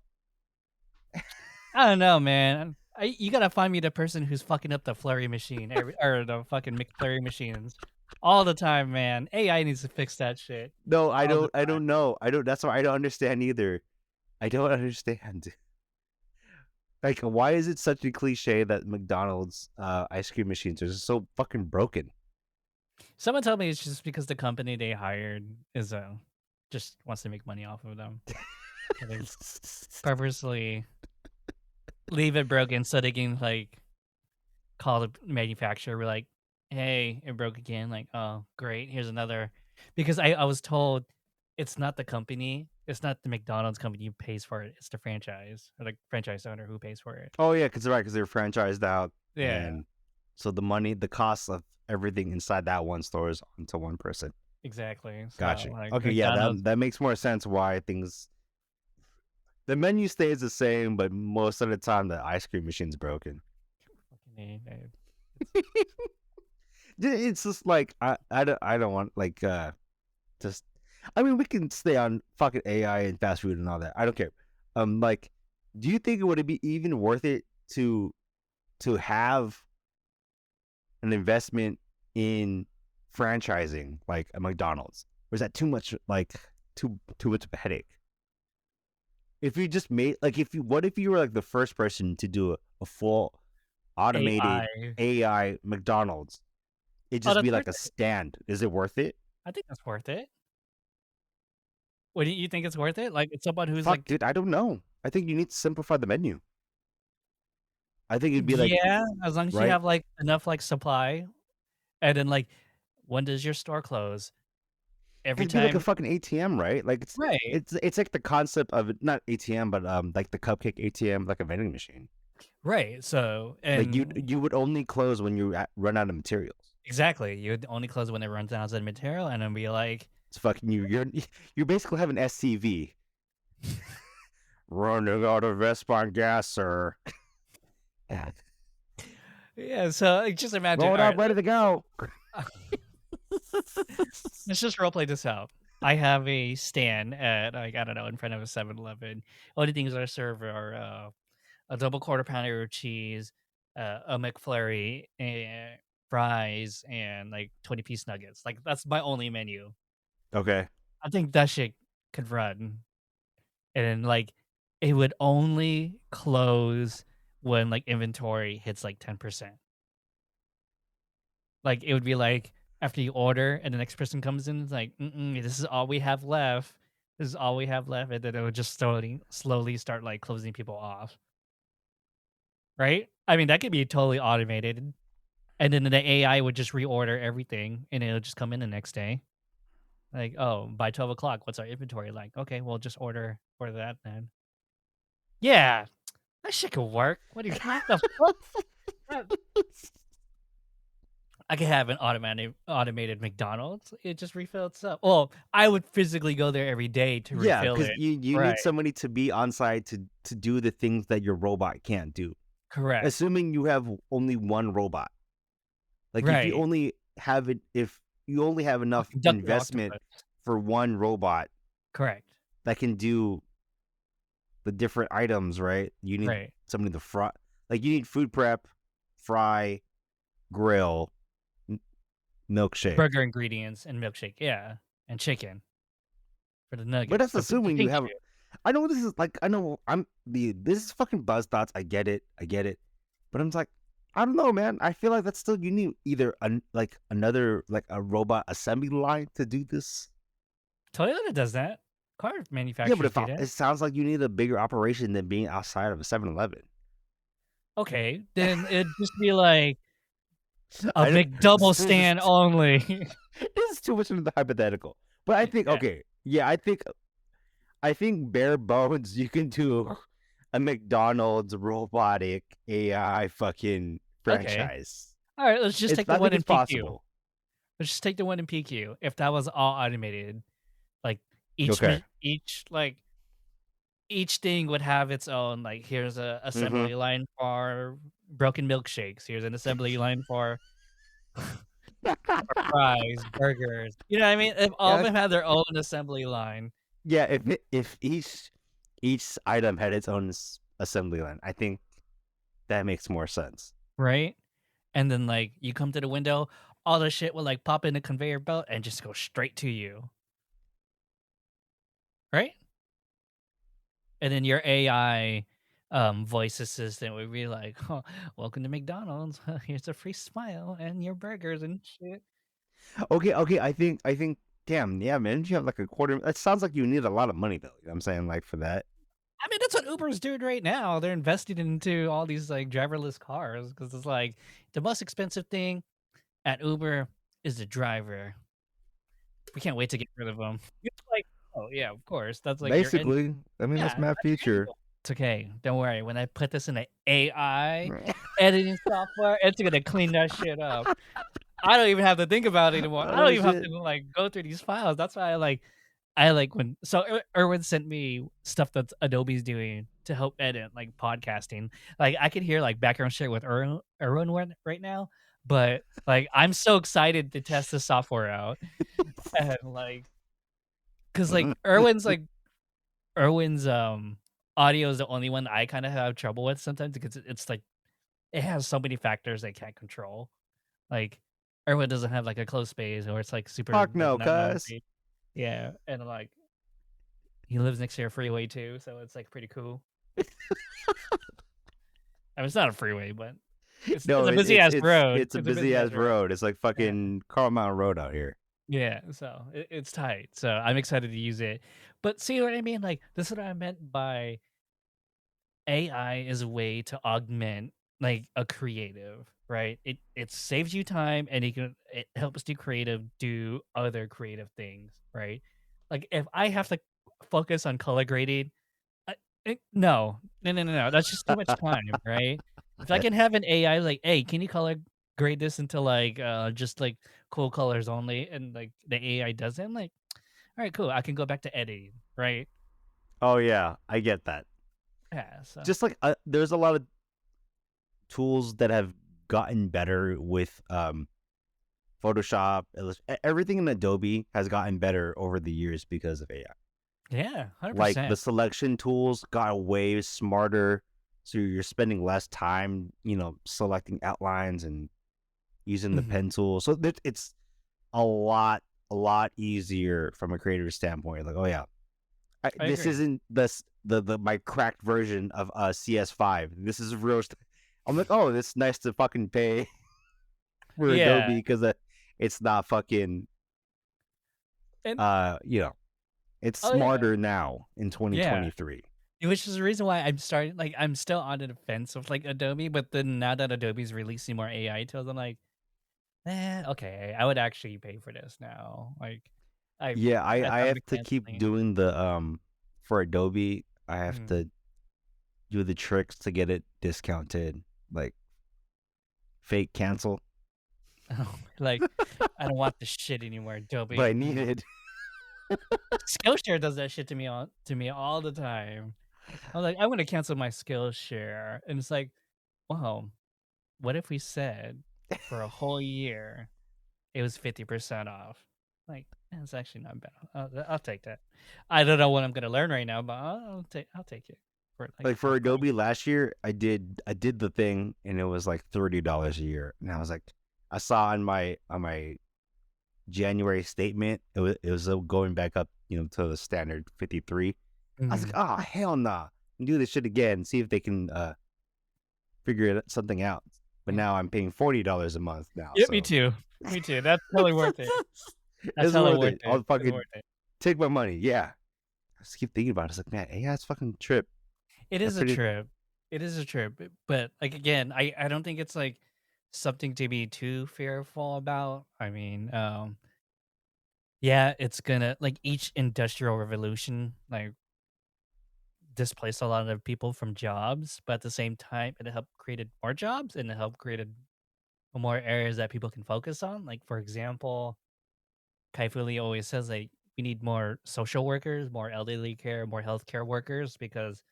I don't know, man. You gotta find me the person who's fucking up the flurry machine or the fucking McFlurry machines all the time, man. AI needs to fix that shit No, I all the don't. I time. don't know. I don't. That's why I don't understand either. I don't understand. Like, why is it such a cliche that McDonald's ice cream machines are just so fucking broken? Someone told me it's just because the company they hired is just wants to make money off of them. So they purposely leave it broken so they can like call the manufacturer, be like, "Hey, it broke again." Like, "Oh, great, here's another." Because I was told it's not the company, it's not the McDonald's company who pays for it, it's the franchise or the franchise owner who pays for it. Oh yeah, because they're franchised out, Yeah, and so the cost of everything inside that one store is onto one person. exactly. So Gotcha. like Okay, yeah, McDonald's, that makes more sense why the menu stays the same, but most of the time the ice cream machine's broken. fucking A, It's just like I don't want like just I mean we can stay on fucking AI and fast food and all that. I don't care. Like, do you think it would be even worth it to have an investment in franchising like a McDonald's? Or is that too much like too much of a headache? If you just made like if you what if you were like the first person to do a full automated AI. AI McDonald's? It'd Oh, just that's be worth like a it. stand. Is it worth it? I think that's worth it. Wouldn't you think it's worth it? Like, it's someone who's Fuck, like, dude, I don't know. I think you need to simplify the menu. I think it'd be like, yeah, as long as you right? have like enough like supply, and then like, when does your store close? Every It'd be like a time, fucking ATM, right? Like right? it's like the concept of it, not ATM, but like the cupcake ATM, like a vending machine. Right. So, Like and you would only close when you run out of materials. exactly, you would only close when it runs out of material, and then be like, It's fucking you. You basically have an SCV running out of Vespa gas, sir. yeah. So like, just imagine. Load All right, up, ready to go. let's just role play this out. I have a stand at like I don't know in front of a 7-Eleven. Only things I serve are a double quarter pounder with cheese, a McFlurry, and fries, and like 20-piece nuggets. Like that's my only menu. Okay. I think that shit could run, and then like it would only close when like inventory hits like 10%. Like it would be like after you order and the next person comes in, it's like, this is all we have left. This is all we have left, and then it would just slowly start like closing people off. Right? I mean, that could be totally automated. And then the AI would just reorder everything and it'll just come in the next day. Like, oh, by 12 o'clock, what's our inventory like? Okay, well just order that then. Yeah, that shit could work. What do you what the fuck? Uh, I could have an automated McDonald's. It just refills itself. Well, I would physically go there every day to Yeah, refill because it. you Right. need somebody to be on site to do the things that your robot can't do. Correct. Assuming you have only one robot. Like Right. if you only have enough Fucking Dr. investment Octopus. for one robot Correct. that can do the different items, right? You need Right. somebody to fry. Like you need food prep, fry, grill, milkshake. Burger ingredients and milkshake. Yeah. And chicken for the But nuggets. that's The assuming you pink have shit. I know this is like, I know this is fucking buzz thoughts. I get it. But I'm like, I don't know, man. I feel like that's still, you need either like another, like a robot assembly line to do this. Toyota does that. Car Yeah, but manufacturers if do that. it sounds like you need a bigger operation than being outside of a 7-Eleven. Okay, then it'd just be like a I know McDouble stand only. this is too much into the hypothetical. But I think Yeah. okay, yeah, I think bare bones you can do a McDonald's robotic AI fucking Okay. franchise. All right. Let's just take the I one think in it's PQ. possible. Let's just take the one in PQ. If that was all automated, like Okay. each thing would have its own. Like here's a Mm-hmm. assembly line for broken milkshakes. Here's an assembly line for fries, burgers. You know what I mean? If all of Yeah, them had their own assembly line, yeah. If each item had its own assembly line, I think that makes more sense. right? And then like you come to the window, all the shit would like pop in the conveyor belt and just go straight to you, right? And then your AI voice assistant would be like, "Oh, welcome to McDonald's. Here's a free smile and your burgers and shit." Okay. I think. Damn, yeah, man. You have like a quarter. That sounds like you need a lot of money though. You know what I'm saying, like for that. I mean, that's what Uber's doing right now. They're investing into all these like driverless cars because it's like the most expensive thing at Uber is the driver. We can't wait to get rid of them. It's like, oh yeah, of course. That's like your end. Basically, I mean that's Yeah, my that's your end future. goal. It's okay. Don't worry. When I put this in the AI editing software, it's gonna clean that shit up. I don't even have to think about it anymore. I don't Oh even have shit. to like go through these files. That's why I like when Erwin sent me stuff that Adobe's doing to help edit like podcasting. Like I can hear like background shit with Erwin right now, but like I'm so excited to test the software out and like because like Erwin's audio is the only one that I kind of have trouble with sometimes because it's like it has so many factors they can't control. Like Erwin doesn't have like a closed space or it's like super Fuck like no, not cuz. noisy. Yeah, and like he lives next to a freeway too, so it's like pretty cool. I mean, it's not a freeway, but it's No, a busy ass road. it's a It's a busy busy ass ass road. road. It's like Yeah, fucking Carl Mountain Road out here. yeah. So it's tight. So I'm excited to use it. But see what I mean? Like this is what I meant by AI is a way to augment like a creative, right? It saves you time and it helps you creative do other creative things, right? Like if I have to focus on color grading, no, that's just too much time, right? If I can have an AI like, hey, can you color grade this into like just like cool colors only, and like the AI does it, I'm like, all right, cool. I can go back to editing, right? Oh yeah, I get that. Yeah, so Just like there's a lot of tools that have gotten better with Photoshop. Everything in Adobe has gotten better over the years because of AI. yeah, hundred Like the percent. selection tools got way smarter, so you're spending less time, selecting outlines and using the Mhm. pen tool. So it's a lot easier from a creator standpoint. Like, oh yeah, I this agree. isn't the my cracked version of CS5. This is real. I'm like, oh, it's nice to fucking pay for Yeah, Adobe because it's not fucking and it's oh yeah, smarter now in yeah. 2023. Which is the reason why I'm starting. Like, I'm still on the fence with like Adobe, but then now that Adobe's releasing more AI tools, I'm like, okay, I would actually pay for this now. Like, Yeah, I I thought have of to keep canceling. doing the for Adobe. I have Mm. to do the tricks to get it discounted, like fake cancel, Like, I don't want this shit anymore, but I Adobe. need it. Skillshare does that shit to me all the time. I'm like, I'm gonna cancel my Skillshare, and it's like, wow, what if we said for a whole year it was 50% off? Like, it's actually not bad. I'll take that. I don't know what I'm gonna learn right now, but I'll take it for like Like for half price. Adobe last year, I did the thing and it was like $30 a year. And I was like, I saw on my January statement, it was going back up, to the standard 53. I was like, Mhm. oh hell nah. Do this shit again. See if they can figure something out. But Yeah. now I'm paying $40 a month now. Yeah, me So too. Me too. That's totally worth it. That's it's hella worth worth it. it. I'll It's fucking worth it. take my money. Yeah. I just keep thinking about it. It's like, man, AI is fucking trip. It That is a pretty. trip. It is a trip. But like again, I don't think it's like something to be too fearful about. I mean, yeah, it's gonna like each industrial revolution like displaced a lot of people from jobs, but at the same time, it helped created more jobs and it helped created more areas that people can focus on. Like for example, Kai Fu always says like we need more social workers, more elderly care, more healthcare workers because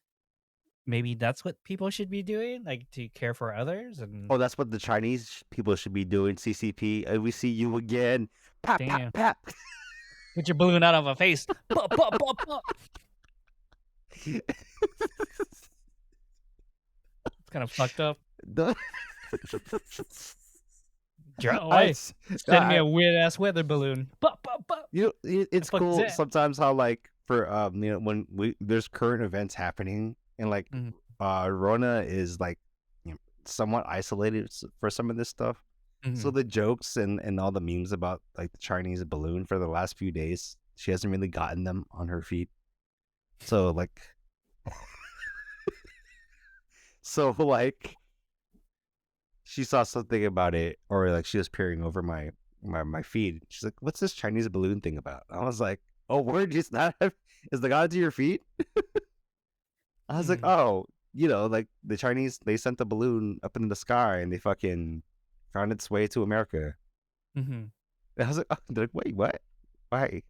maybe that's what people should be doing, like to care for others. And Oh, that's what the Chinese people should be doing. CCP. We see you again. Pap pap damn, pap. get your balloon out of a face. Pop, pop, pop, pop. It's kind of fucked up. The- Why send me I a weird ass weather balloon? Pop, pop, pop. The it's fuck is cool that? sometimes how like for when there's current events happening and like Mhm, Rona is like somewhat isolated for some of this stuff. So mhm. the jokes and all the memes about like the Chinese balloon for the last few days, she hasn't really gotten them on her feet. So like she saw something about it, or like she was peering over my feed. She's like, "What's this Chinese balloon thing about?" I was like, "Oh, word, it's not. Is the god to your feet?" I was like, Mhm, "Oh, like the Chinese, they sent the balloon up in the sky and they fucking found its way to America." mhm. And I was like, oh, they're like, "Wait, what? Why?"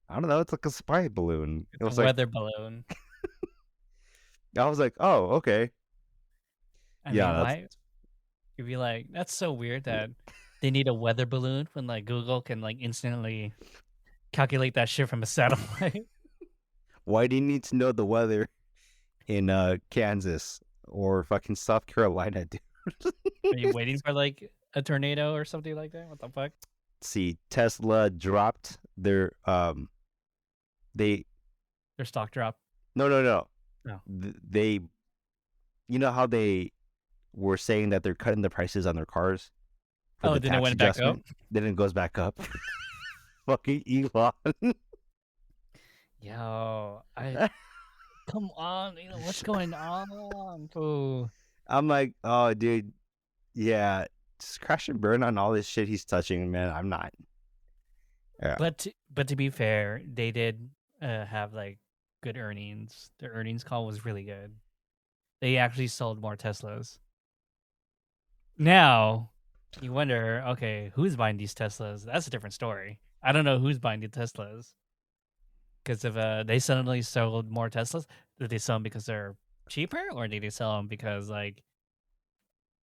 I don't know. It's like a spy balloon. It It's a was like, weather balloon. I was like, "Oh, okay, I yeah, mean, that's." why you'd be like, that's so weird that they need a weather balloon when like Google can like instantly calculate that shit from a satellite. Why do you need to know the weather in Kansas or fucking South Carolina, dude? Are you waiting for like a tornado or something like that? What the fuck? See, Tesla dropped their they Their stock drop. no. No. They how they were saying that they're cutting the prices on their cars for Oh, the then it tax went back up. adjustment. Then it goes back up. Fucking Elon. Yo, I come on, what's going on? Fool? I'm like, oh, dude, yeah, just crash and burn on all this shit he's touching, man. I'm not. Yeah. But to be fair, they did have like good earnings. Their earnings call was really good. They actually sold more Teslas. Now, you wonder, okay, who's buying these Teslas? That's a different story. I don't know who's buying the Teslas because if they suddenly sold more Teslas, did they sell them because they're cheaper, or did they sell them because like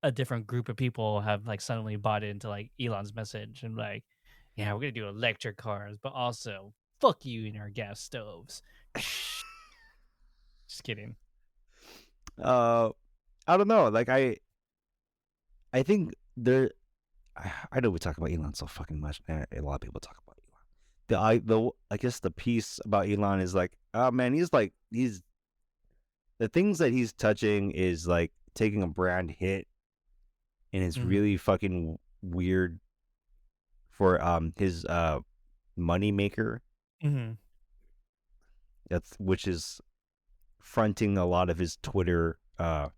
a different group of people have like suddenly bought into like Elon's message and like, yeah, we're gonna do electric cars, but also fuck you in our gas stoves. Just kidding. Uh, I don't know. Like I think there. I know we talk about Elon so fucking much, man. A lot of people talk about Elon. I guess the piece about Elon is like, oh man, he's the things that he's touching is like taking a brand hit, and it's Mm-hmm. really fucking weird for his money maker. Mm-hmm. That's which is fronting a lot of his Twitter uh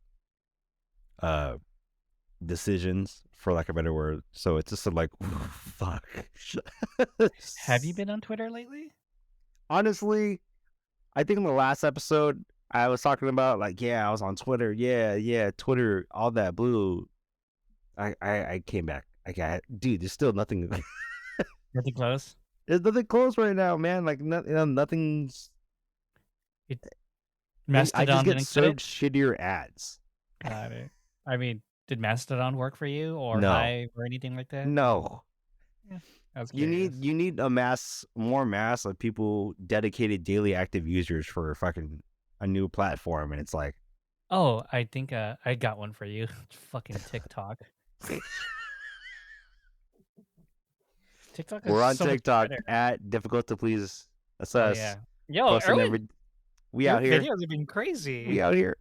decisions, for lack of a better word. So it's just like, fuck. Have you been on Twitter lately? Honestly, I think in the last episode I was talking about like, yeah, I was on Twitter. Yeah, Twitter, all that blue. I came back. I got, dude. There's still nothing. Nothing close. There's nothing close right now, man. Like, nothing's. It, I just Mastodon get didn't cut it. served shittier ads. Got it. I mean, did Mastodon work for you or No, Hive or anything like that? no. Yeah, I was You curious. need more mass of people, dedicated daily active users for fucking a new platform, and it's like, Oh, I think I got one for you. Fucking TikTok. TikTok is we're on so much TikTok better. at difficult to please Oh assess, yeah. Yo, posting every. Erwin We Your out here. videos have been We crazy. out here.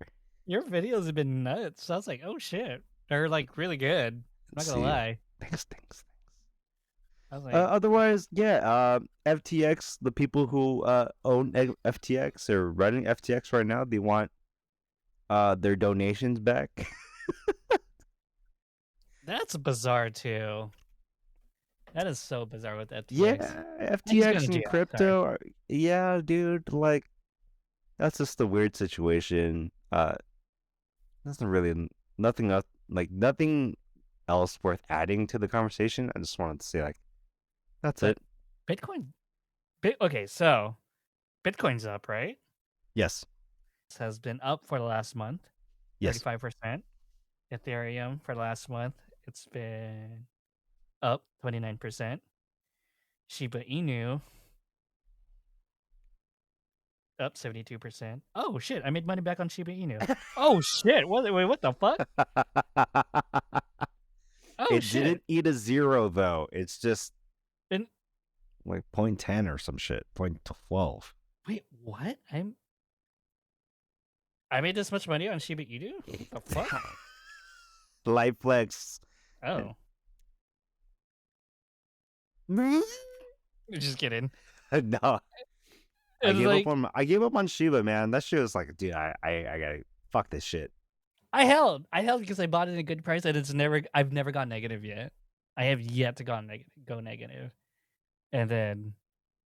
Your videos have been nuts. So I was like, oh shit, they're like really good. I'm not Let's gonna see. lie. Thanks. I was like, Otherwise, yeah. FTX. The people who own FTX are running FTX right now. They want their donations back. that's bizarre too. That is so bizarre with FTX. Yeah, And he's going FTX to and jail. Sorry. crypto. Yeah, dude. Like that's just a weird situation. Nothing really, nothing else, like nothing else worth adding to the conversation. I just wanted to say like that's But it. Bitcoin, okay, so Bitcoin's up, right? Yes. This has been up for the last month, Yes. 35%. Ethereum for the last month, it's been up 29%. Shiba Inu up 72%. Oh shit, I made money back on Shiba Inu. Oh shit, wait, what the fuck? Oh It shit. didn't eat a zero though. It's just And like 0.10 or some shit. 0.12. wait, what? I made this much money on Shiba Inu? The fuck? Life flex. Oh. Just kidding. No. I It's like gave up on Shiba, man. That shit was like, dude, I gotta fuck this shit. I held because I bought it at a good price, and I've never gone negative yet. I have yet to go negative. And then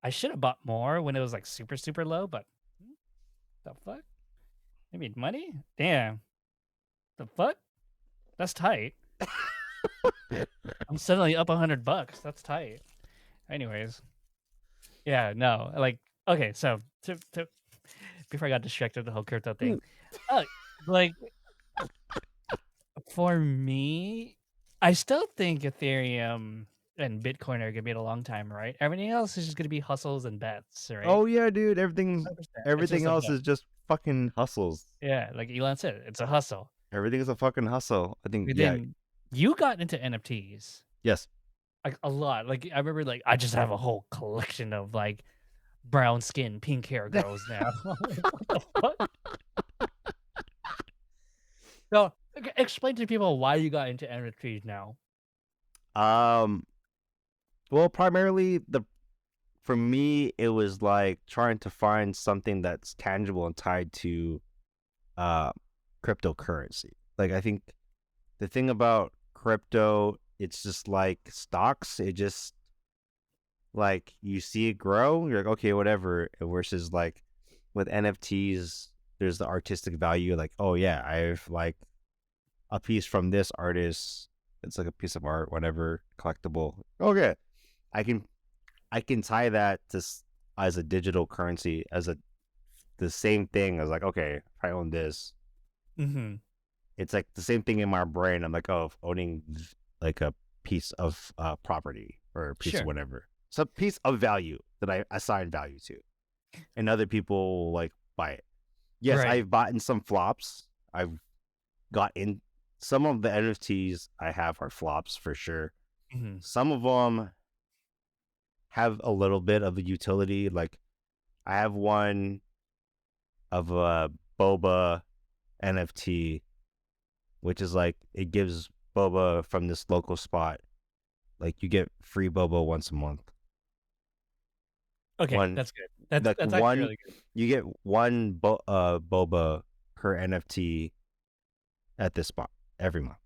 I should have bought more when it was like super, super low, but the fuck? I made money? Damn. The fuck? That's tight. I'm suddenly up $100. That's tight. Anyways. Yeah, no. Like, okay, so before I got distracted with the whole crypto thing. Like for me, I still think Ethereum and Bitcoin are gonna be in a long time, right? Everything else is just gonna be hustles and bets, right? Oh yeah, dude. 100%. It's Everything just a else bet. is just fucking hustles. Yeah, like Elon said, it's a hustle. Everything is a fucking hustle. I think But yeah. then you got into NFTs Yes. like a lot. Like I remember, like I just have a whole collection of like brown skin, pink hair girls now. What the fuck? So explain to people why you got into NFTs now. Well, primarily for me it was like trying to find something that's tangible and tied to cryptocurrency. Like I think the thing about crypto, it's just like stocks. It just like you see it grow, you're like, okay, whatever. Versus like with NFTs, there's the artistic value. Like, oh yeah, I have like a piece from this artist. It's like a piece of art, whatever, collectible. Okay, I can tie that to as a digital currency as the same thing as like, okay, if I own this, Mm-hmm. it's like the same thing in my brain. I'm like, oh, owning like a piece of property or a piece of Sure. whatever, some piece of value that I assign value to, and other people like buy it. Yes, Right. I've bought in some flops. I've got in some of the NFTs I have are flops for sure. Mm-hmm. Some of them have a little bit of a utility. Like I have one of a boba NFT, which is like it gives boba from this local spot. Like you get free boba once a month. Okay, One that's good. That's like actually one really good. you get one boba per NFT at this spot every month.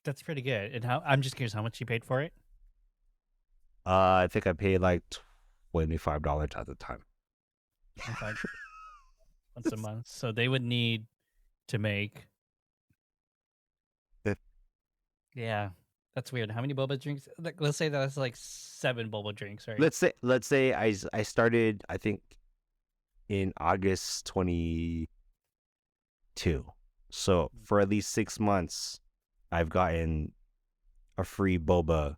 That's pretty good. And how? I'm just curious, how much you paid for it? I think I paid like $25 at the time. Once a month. So they would need to make. Yeah, that's weird. How many boba drinks? Like, let's say that's like 7 boba drinks, right? Let's say I started I think in August 22. So for at least 6 months, I've gotten a free boba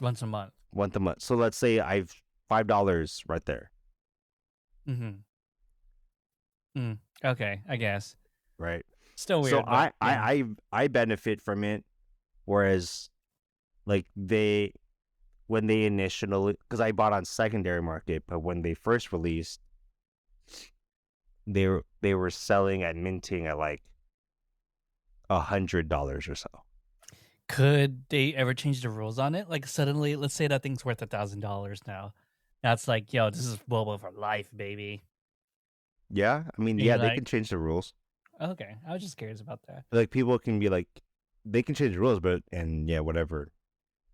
Once a month. once a month. So let's say I've $5 right there. Mm-hmm. Okay, I guess. Right. Still weird. So But yeah. I benefit from it, whereas like when they initially, because I bought on secondary market, but when they first released, they were selling and minting at like $100 or so. Could they ever change the rules on it? Like suddenly, let's say that thing's worth $1,000 now. That's like, yo, this is Bobo for life, baby. Yeah, I mean, And you're yeah, they like, can change the rules. okay, I was just curious about that. Like people can be like, they can change the rules, but and yeah, whatever,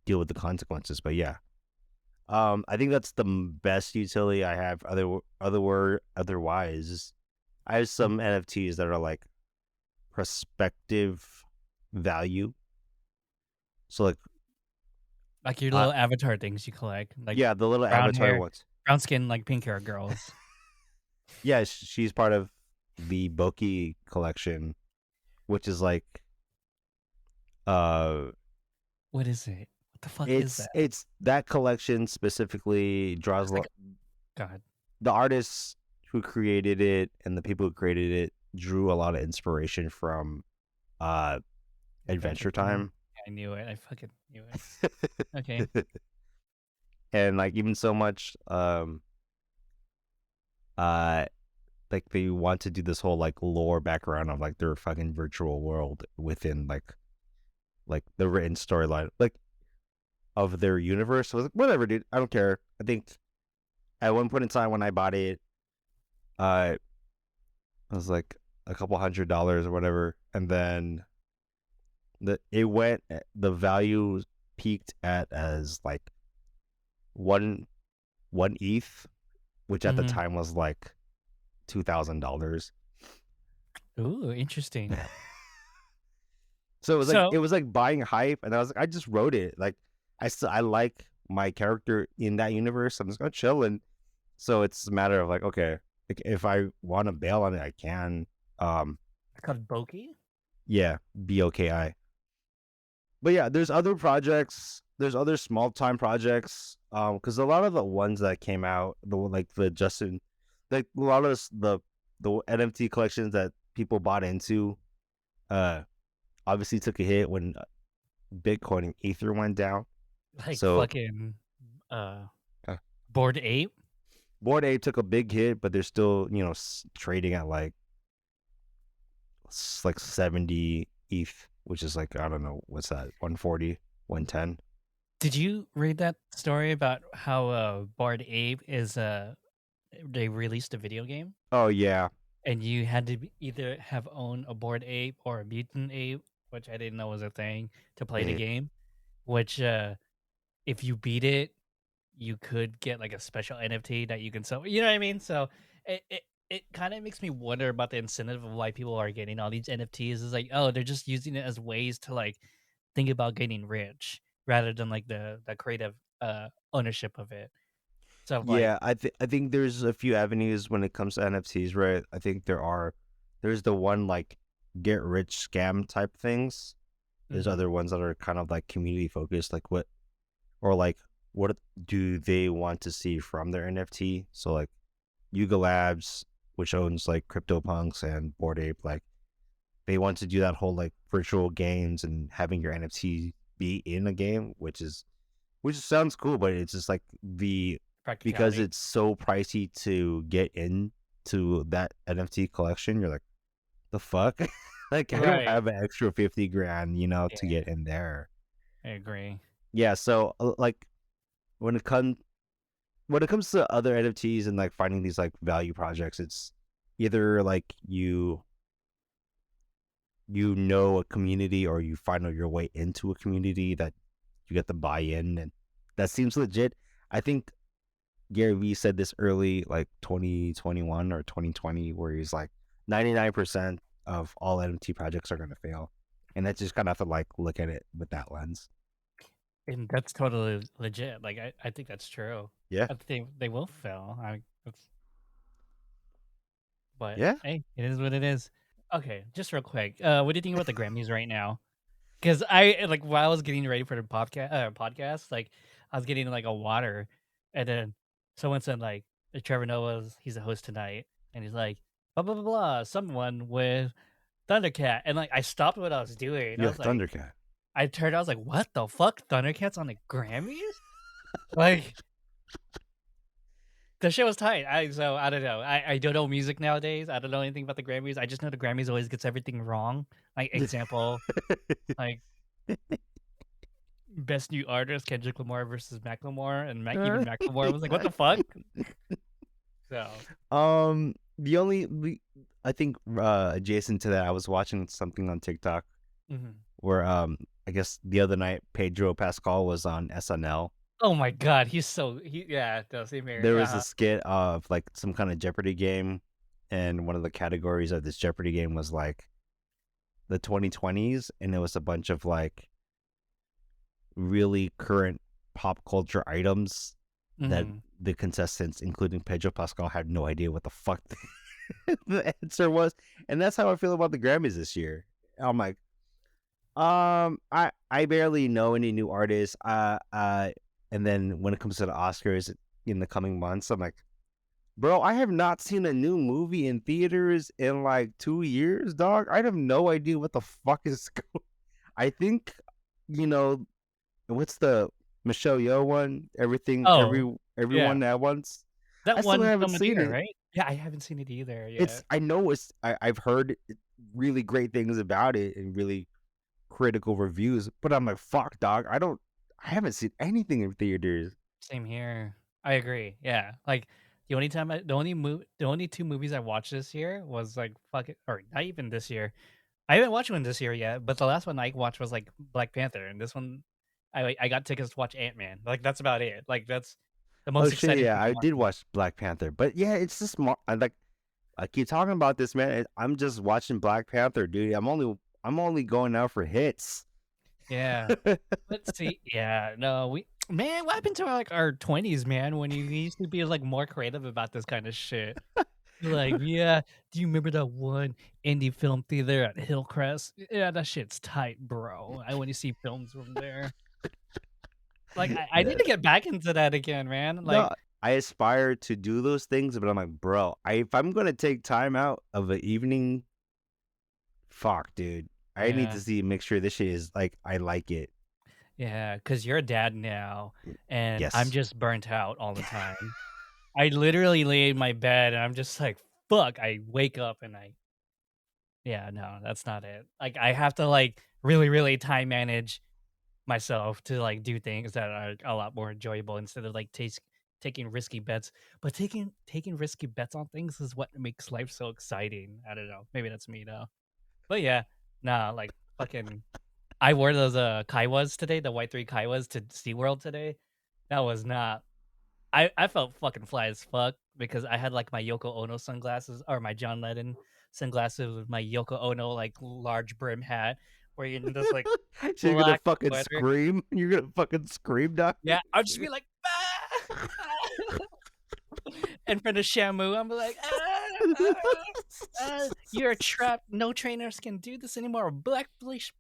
deal with the consequences. But yeah, I think that's the best utility I have. Otherwise, I have Mm. some NFTs that are like prospective value. So Like your uh, little avatar things you collect, like yeah, the little brown avatar hair, ones. brown skin, like pink hair girls. Yeah, she's part of the Boki collection, which is like uh What is it? What the fuck is that? it's that collection specifically draws It's like, God, the artists who created it and the people who created it drew a lot of inspiration from uh Adventure Adventure Time. Time. I knew it. I fucking knew it. Okay. And like even so much uh like they want to do this whole like lore background of like their fucking virtual world within like the written storyline like of their universe. So I was like, whatever, dude. I don't care. I think at one point in time when I bought it, it was like a couple $100 or whatever, and then the value peaked at as like one ETH, which at the Hmm. time was like $2,000. Ooh, interesting. So So, it was like buying hype, and I was like, I just wrote it. Like I like my character in that universe. I'm just gonna chill, and so it's a matter of like, okay, like if I want to bail on it, I can. Um, it's called Boki. yeah, BOKI. But yeah, there's other projects. There's other small time projects. Because a lot of the ones that came out, the Justin, like a lot of the NFT collections that people bought into, uh, obviously took a hit when Bitcoin and Ether went down. Like So fucking uh uh, Bored Ape. Bored Ape took a big hit, but they're still trading at like 70 ETH, which is like, I don't know, what's that, 140, 110. Did you read that story about how Bored Ape is they released a video game Oh yeah, and you had to either have owned a Bored Ape or a Mutant Ape, which I didn't know was a thing to play the eh, game, which if you beat it, you could get like a special NFT that you can sell. You know what I mean? So it kind of makes me wonder about the incentive of why people are getting all these NFTs. Is like, oh, they're just using it as ways to like think about getting rich rather than like the creative ownership of it. So like, yeah. I think there's a few avenues when it comes to NFTs, right? I think there's the one like get rich scam type things. There's mhm, other ones that are kind of like community focused, like what do they want to see from their NFT? So like Yuga Labs, which owns like CryptoPunks and Bored Ape, like they want to do that whole like virtual games and having your NFT be in a game, which sounds cool, but it's just like because practicality. it's so pricey to get into that NFT collection, you're like, the fuck? Like I don't Right. have an extra 50 grand, to Yeah, get in there. I agree. Yeah, so like when it comes when it comes to other NFTs and like finding these like value projects, it's either like a community or you find your way into a community that you get the buy-in, and that seems legit. I think Gary Vee said this early, like 2021 or 2020, where he's like 99% of all NFT projects are going to fail. And that's just kind of have to like look at it with that lens. And that's totally legit. Like I think that's true. Yeah. I think they will fail. But Yeah. hey, it is what it is. Okay, just real quick. What do you think about the Grammys right now? Because I like while I was getting ready for the podcast, like I was getting like a water, and then someone said like Trevor Noah's he's the host tonight, and he's like blah blah blah blah, someone with Thundercat, and like I stopped what I was doing. I Yeah. was like, Thundercat. I turned, I was like, what the fuck, Thundercat's on the Grammys? Like, The shit was tight. I don't know. I don't know music nowadays. I don't know anything about the Grammys. I just know the Grammys always gets everything wrong. Like example, like best new artist Kendrick Lamar versus Macklemore, and even Macklemore was like, "What the fuck?" So, The only I think adjacent to that, I was watching something on TikTok mhm. where I guess the other night Pedro Pascal was on SNL. Oh my god, yeah, no, same here. There was Uh-huh. a skit of like some kind of Jeopardy game, and one of the categories of this Jeopardy game was like the 2020s, and it was a bunch of like really current pop culture items that Mhm. the contestants, including Pedro Pascal, had no idea what the fuck the answer was. And that's how I feel about the Grammys this year. I'm like, I barely know any new artists. And then when it comes to the Oscars in the coming months, I'm like, bro, I have not seen a new movie in theaters in like 2 years, dog. I have no idea what the fuck is going. I think, you know, what's the Michelle Yeoh one? Oh, yeah. Everyone at once. That I still won haven't Film of the seen Year, it. right? Yeah, I haven't seen it either, It's yeah. I know I've heard really great things about it and really critical reviews, but I'm like, fuck, dog. I haven't seen anything in theaters. Same here. I agree, yeah. Like, the only 2 movies I watched this year was, like, fucking or not even this year. I haven't watched one this year yet, but the last one I watched was, like, Black Panther, and this one, I got tickets to watch Ant-Man. Like, that's about it. Like, that's the Oh most shit, exciting yeah, thing I'm I did watching. watch Black Panther, but yeah, it's just more. I keep talking about this, man. I'm just watching Black Panther, dude. I'm only going out for hits. Yeah. Let's see. Yeah, no, man, what happened to, like, our 20s, man, when we used to be, like, more creative about this kinda shit? Like, "Yeah, do you remember that one indie film theater at Hillcrest? Yeah, that shit's tight, bro. I wanna see films from there." Like, I need No, to get back into that again, man. no, Like, I aspire to do those things, but I'm like, bro, if I'm gonna take time out of an evening, fuck, dude. I need yeah, to make sure this shit is like I like it. yeah, because 'cause you're a dad now, and I'm Yes. just burnt out all the time. I literally lay in my bed, and I'm just like, "Fuck." I wake up and yeah, no, that's not it. Like, I have to, like, really, really time manage myself to, like, do things that are a lot more enjoyable instead of, like, taking risky bets. But taking risky bets on things is what makes life so exciting. I don't know. Maybe that's me, though. But yeah, nah, like, fucking I wore those, Kaiwas today, the white 3 Kaiwas to SeaWorld today. That was not I felt fucking fly as fuck because I had, like, my Yoko Ono sunglasses or my John Lennon sunglasses with my Yoko Ono, like, large brim hat wearing this, like, So you're gonna black fucking sweater. scream? You're gonna fucking scream, dog? Yeah, I'll just be like, "Ah, ah," in front of Shamu, I'm like, you're trapped. No trainers can do this anymore. Blackfish."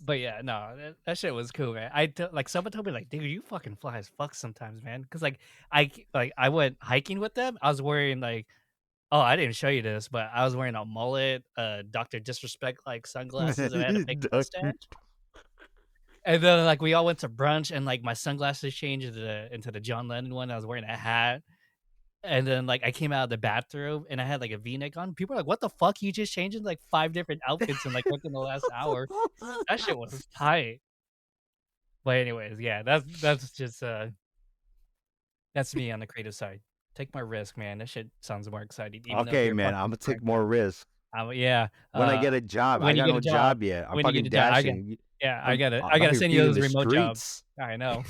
But yeah, no, that shit was cool, man. Like someone told me, like, dude, you fucking fly as fuck sometimes, man. Because like I went hiking with them. I was wearing like, oh, I didn't show you this, but I was wearing a mullet, Doctor Disrespect like sunglasses, and I had a big Doctor. mustache. And then, like, we all went to brunch, and, like, my sunglasses changed into the John Lennon one, I was wearing a hat, and then, like, I came out of the bathroom, and I had, like, a V-neck on. People are like, "What the fuck? You just changed into, like, 5 different outfits in, like, within the last hour." That shit was tight. But anyways, yeah, that's just, that's me on the creative side. Take my risk, man. That shit sounds more exciting, even though Okay, you're man, I'm fucking gonna take burnt more out. risks Yeah, when I get a job. I when you got get no a job job yet. I'm when you get fucking a job, dashing. yeah, I'm I out gotta here send you feeding those the remote jobs. streets. I know.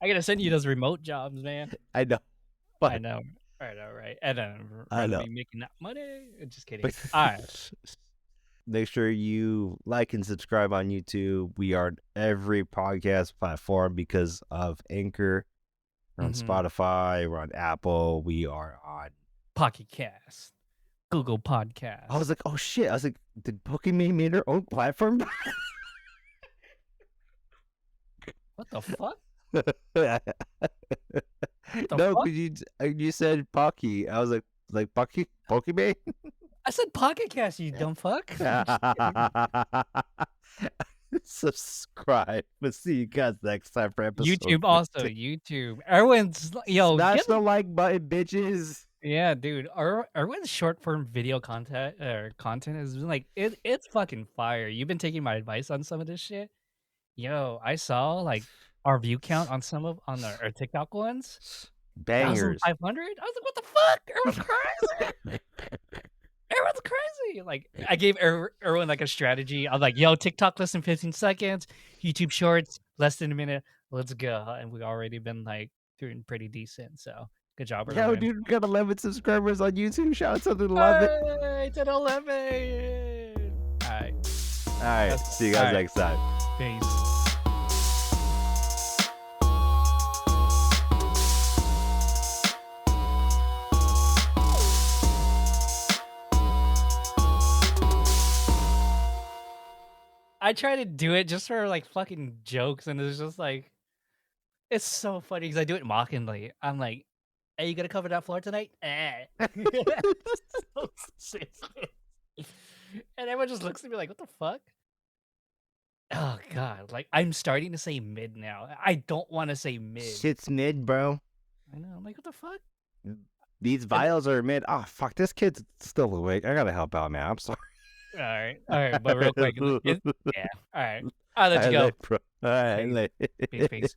I gotta send you those remote jobs, man. I know, I but know. I know, right? And then I rather know. be making that money. Just kidding. But Alright. make sure you like and subscribe on YouTube. We are on every podcast platform because of Anchor. We're on Mhm. Spotify. We're on Apple. We are on. Pocket Cast, Google I was Podcasts. like, oh shit. I was like, did Pokemon made their own platform? What the fuck? No, What the because fuck? you said Pocky. I was like Pocky I said Pocket Cast, you dumb fuck. I'm just kidding. Subscribe. We'll see you guys next time for episode YouTube also 15. YouTube. Erwin's Smash the like button, bitches. yeah, dude. Erwin's short form video content is like it's fucking fire. You've been taking my advice on some of this shit. Yo, I saw like our view count on some of on our TikTok ones. Bangers. 1,500? I was like, what the fuck? Erwin's crazy. Erwin's crazy. Like, I gave Erwin like a strategy. I was like, yo, TikTok less than 15 seconds, YouTube Shorts less than a minute. Let's go. And we've already been like doing pretty decent. So good job, Erwin. Yo, dude, we got 11 subscribers on YouTube. Shout out to the 11. Hey, 10, 11. All right. All right. See you guys next time. Peace. I try to do it just for like fucking jokes, and it's just like, it's so funny because I do it mockingly. I'm like, "Hey, you gonna cover that floor tonight?" So serious. And everyone just looks at me like, "What the fuck?" Oh god, like I'm starting to say mid now. I don't want to say mid. Shit's mid, bro. I know. I'm like, what the fuck? These vials are mid. Oh, fuck. This kid's still awake. I gotta help out, man. I'm sorry. All right, but real quick, yeah. All right, I'll let you go. All right. Peace, peace.